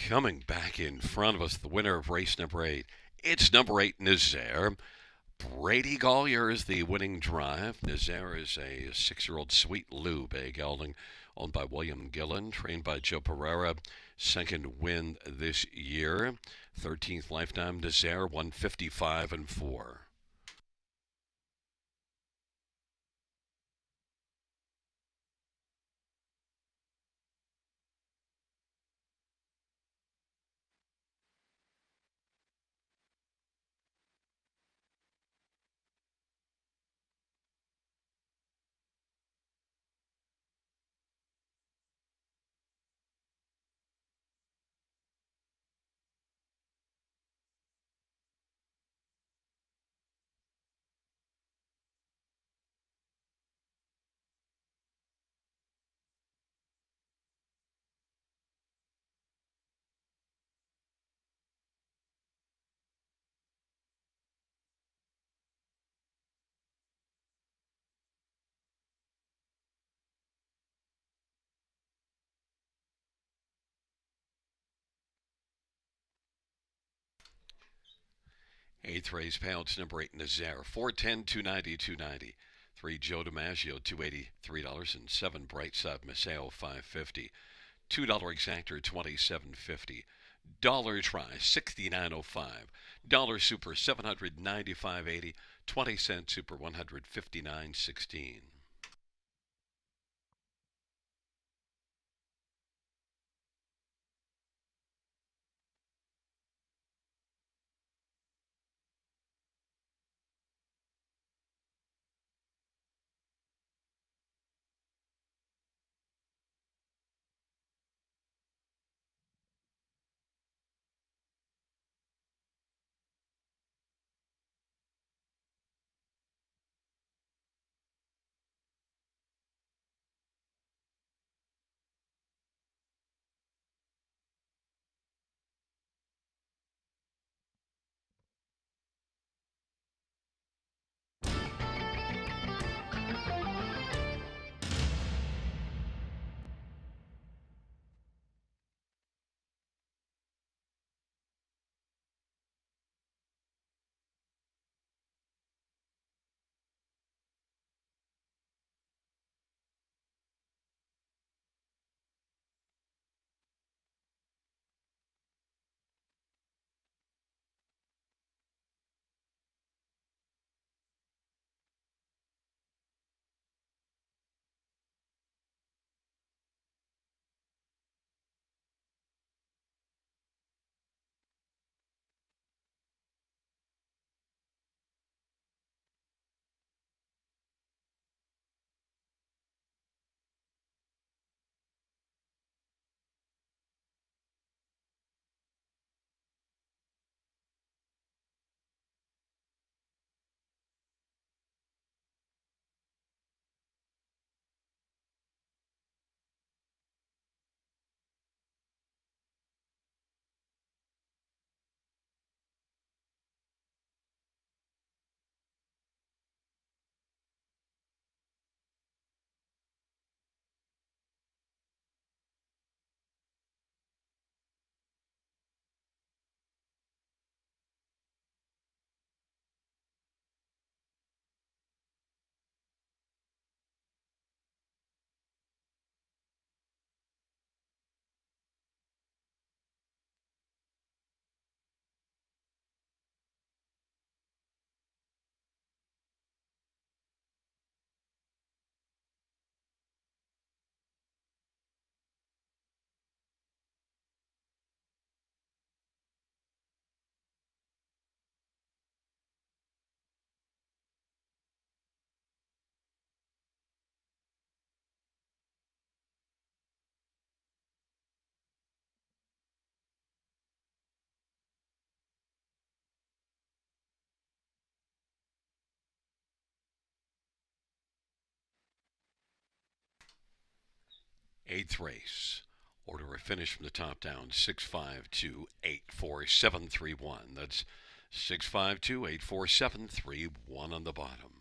Coming back in front of us, the winner of race number 8. It's number 8, Nazaire. Brady Gollier is the winning drive. Nazaire is a 6-year-old Sweet Lou bay gelding owned by William Gillen, trained by Joe Pereira. Second win this year. 13th lifetime. Nazaire 155-4. Eighth race payouts number 8, Nazaire, 410, 290, 290. 3, Joe DiMaggio, $283, and 7, Brightside Maceo, $550. $2 exactor, $27.50. Dollar try, $69.05. Dollar super, $795.80. 20-cent super, $159.16. Eighth race. Order of finish from the top down 652 84731. That's 652 84731 on the bottom.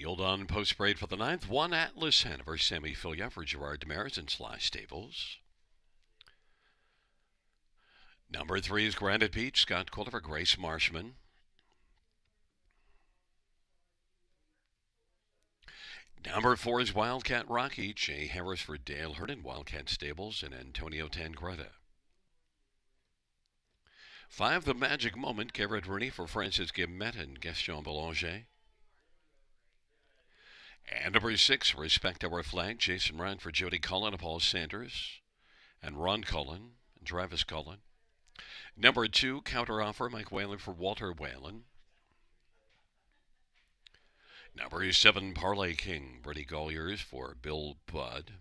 Field on post parade for the ninth. 1 Atlas Hanover, Sammy Filia for Gerard Demers and Sly Stables. Number 3 is Granite Beach, Scott Quilter for Grace Marshman. Number 4 is Wildcat Rocky, Jay Harris for Dale Herndon, Wildcat Stables, and Antonio Tangretta. 5, The Magic Moment, Garrett Rooney for Francis Guillemette and Gaston Boulanger. And number 6, Respect Our Flag, Jason Ryan for Jody Cullen and Paul Sanders, and Ron Cullen and Travis Cullen. Number 2, Counter Offer, Mike Whalen for Walter Whalen. Number 7, Parlay King, Brady Golliers for Bill Budd.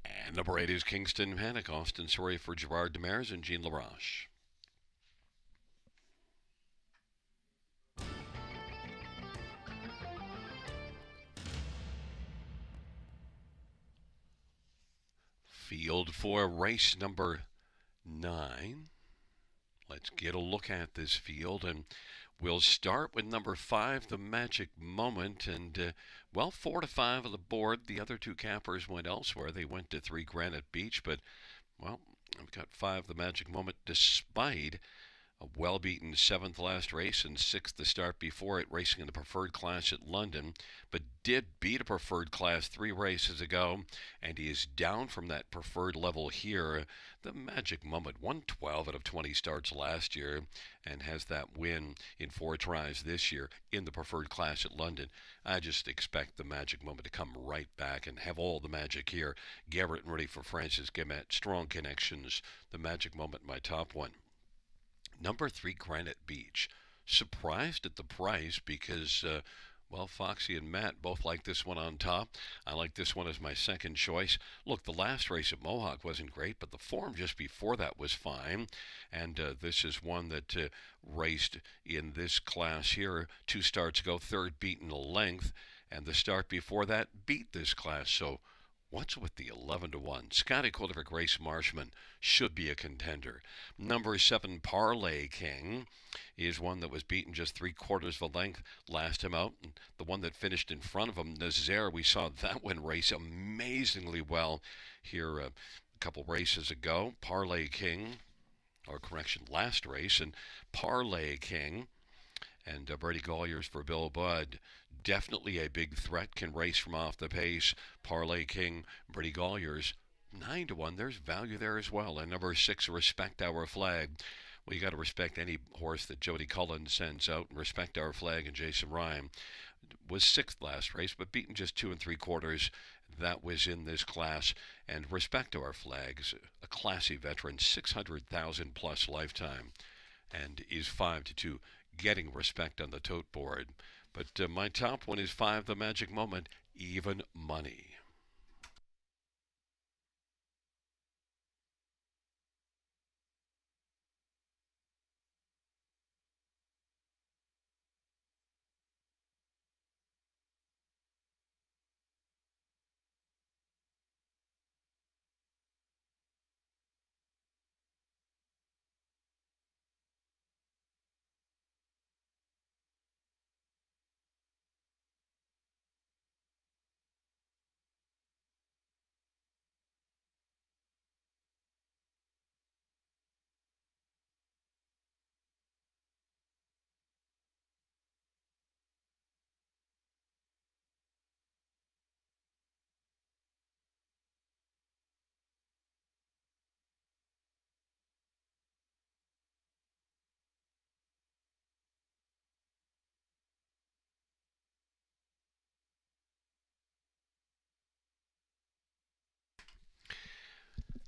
And number 8 is Kingston Panic, Austin Sorry for Gerard Demers and Jean LaRoche. Field for race number 9. Let's get a look at this field, and we'll start with number 5, The Magic Moment, and 4 to 5 of the board. The other 2 cappers went elsewhere. They went to 3 Granite Beach, but, I've got 5, The Magic Moment, despite a well-beaten 7th last race and 6th the start before it, racing in the preferred class at London, but did beat a preferred class 3 races ago, and he is down from that preferred level here. The Magic Moment won 12 out of 20 starts last year and has that win in 4 tries this year in the preferred class at London. I just expect the Magic Moment to come right back and have all the magic here. Garrett and ready for Francis Guillemette. Strong connections. The Magic Moment, my top one. Number 3, Granite Beach. Surprised at the price because, Foxy and Matt both like this one on top. I like this one as my second choice. Look, the last race at Mohawk wasn't great, but the form just before that was fine. And this is one that raced in this class here 2 starts ago, 3rd beaten a length. And the start before that beat this class. So what's with the 11-1? Scotty Quilter for Grace Marshman should be a contender. Number 7, Parlay King, is one that was beaten just 3/4 of a length last time out. The one that finished in front of him, Nazaire, we saw that one race amazingly well here a couple races ago. Parlay King, last race, and Parlay King and Brady Golliers for Bill Budd. Definitely a big threat, can race from off the pace. Parlay King, Brady Golliers, 9-1. There's value there as well. And number 6, Respect Our Flag. Well, you got to respect any horse that Jody Cullen sends out, and Respect Our Flag and Jason Ryan was 6th last race, but beaten just 2 3/4. That was in this class. And Respect Our Flag is a classy veteran, 600,000 plus lifetime, and is 5-2. Getting respect on the tote board. But my top one is 5, The Magic Moment, even money.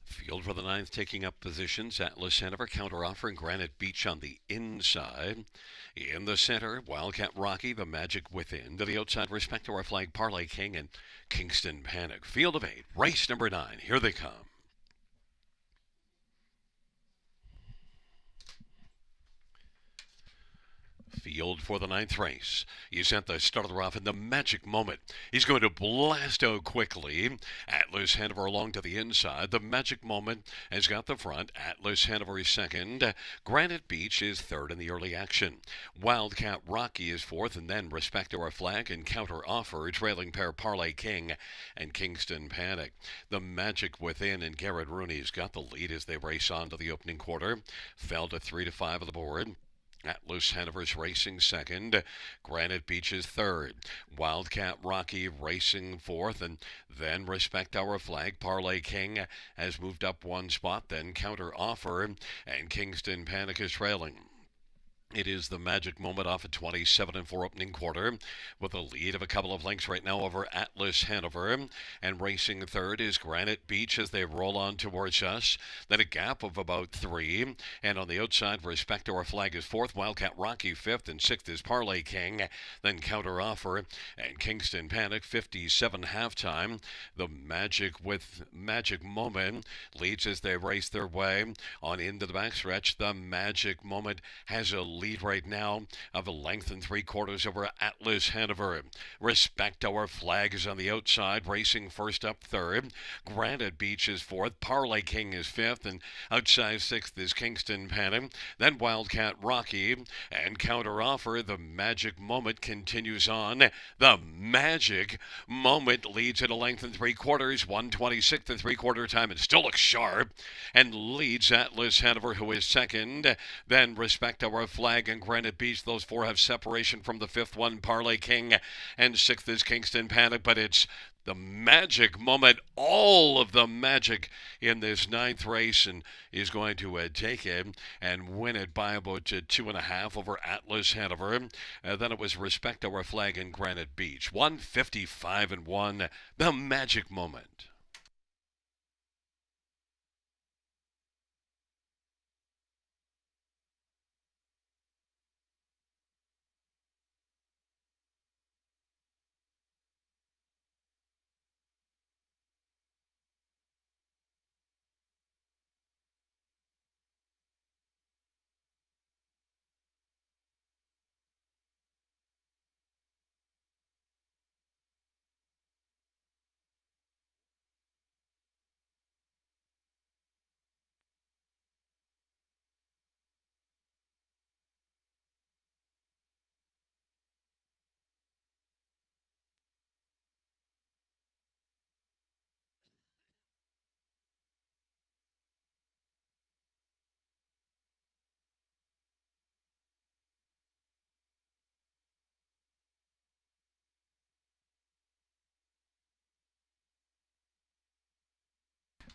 Field for the 9th, taking up positions. Atlas Hanover, Counter Offer, and Granite Beach on the inside. In the center, Wildcat Rocky, The Magic Within. To the outside, Respect Our Flag, Parlay King, and Kingston Panic. Field of 8, race number 9. Here they come. Field for the ninth race. He's at the starter off in the magic moment. He's going to blast out quickly. Atlas Hanover along to the inside. The magic moment has got the front. Atlas Hanover is second. Granite Beach is third in the early action. Wildcat Rocky is fourth, and then Respect Our Flag and Counter Offer, trailing pair Parlay King and Kingston Panic. The Magic Within and Garrett Rooney's got the lead as they race on to the opening quarter. Fell to 3-5 on the board. Atlas Hanover's racing second. Granite Beach is third. Wildcat Rocky racing fourth. And then Respect Our Flag. Parlay King has moved up one spot. Then Counter Offer and Kingston Panic is trailing. It is the magic moment off at 27-4 opening quarter with a lead of a couple of lengths right now over Atlas Hanover. And racing third is Granite Beach as they roll on towards us. Then a gap of about 3. And on the outside, Respect Our Flag is fourth. Wildcat Rocky fifth. And sixth is Parlay King. Then Counter Offer and Kingston Panic 57 halftime. The magic moment leads as they race their way on into the backstretch. The magic moment has a lead right now of a length and 3/4 over Atlas Hanover. Respect Our Flag is on the outside, racing first up third. Granite Beach is fourth. Parlay King is fifth, and outside sixth is Kingston Panic. Then Wildcat Rocky and Counter Offer. The magic moment continues on. The magic moment leads at a length and 3/4, 1:26 and 3/4 time. It still looks sharp and leads Atlas Hanover, who is second. Then Respect Our Flag and Granite Beach. Those four have separation from the fifth one, Parlay King, and sixth is Kingston Panic. But it's the magic moment, all of the magic in this ninth race, and is going to take it and win it by about 2.5 over Atlas Hanover. Then it was Respect Our Flag and Granite Beach. 155-1, the magic moment.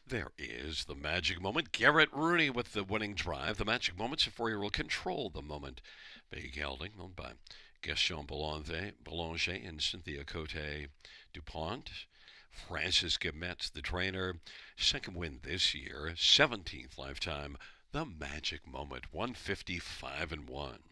There is the magic moment. Garrett Rooney with the winning drive. The magic moment's a 4-year-old Control the Moment. Big gelding owned by Gaston Boulanger and Cynthia Cote DuPont. Francis Gametz, the trainer. Second win this year. 17th lifetime. The magic moment. 155-1.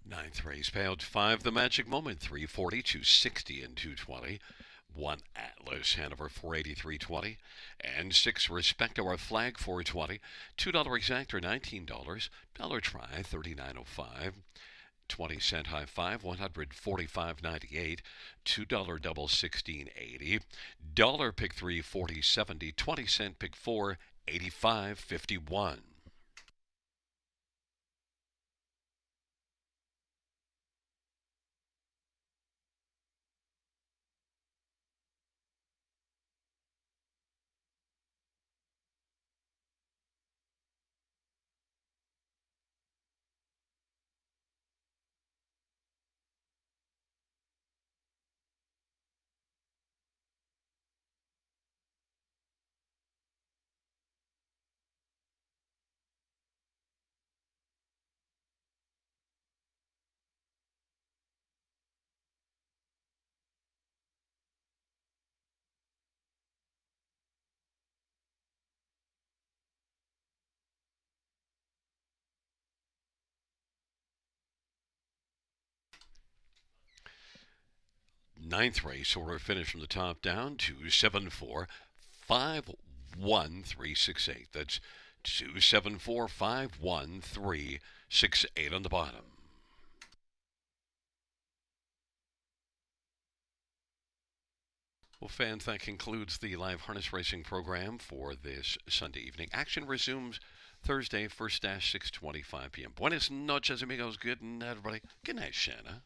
Ninth race, payout 5, the magic moment, 340, 260, and 220. 1 Atlas Hanover, 483.20, and 6 Respect Our Flag, 420. $2 exactor, $19. Dollar try, 39.05. 20-cent high 5, 145.98. $2 double, 16.80. Dollar pick 3, 40.70. 20-cent pick 4, 85-51. Ninth race, order finish from the top down, 274-51368. That's 274-51368 on the bottom. Well, fans, that concludes the live harness racing program for this Sunday evening. Action resumes Thursday, first dash 6:25 p.m. Buenas noches, amigos. Good night, everybody. Good night, Shanna.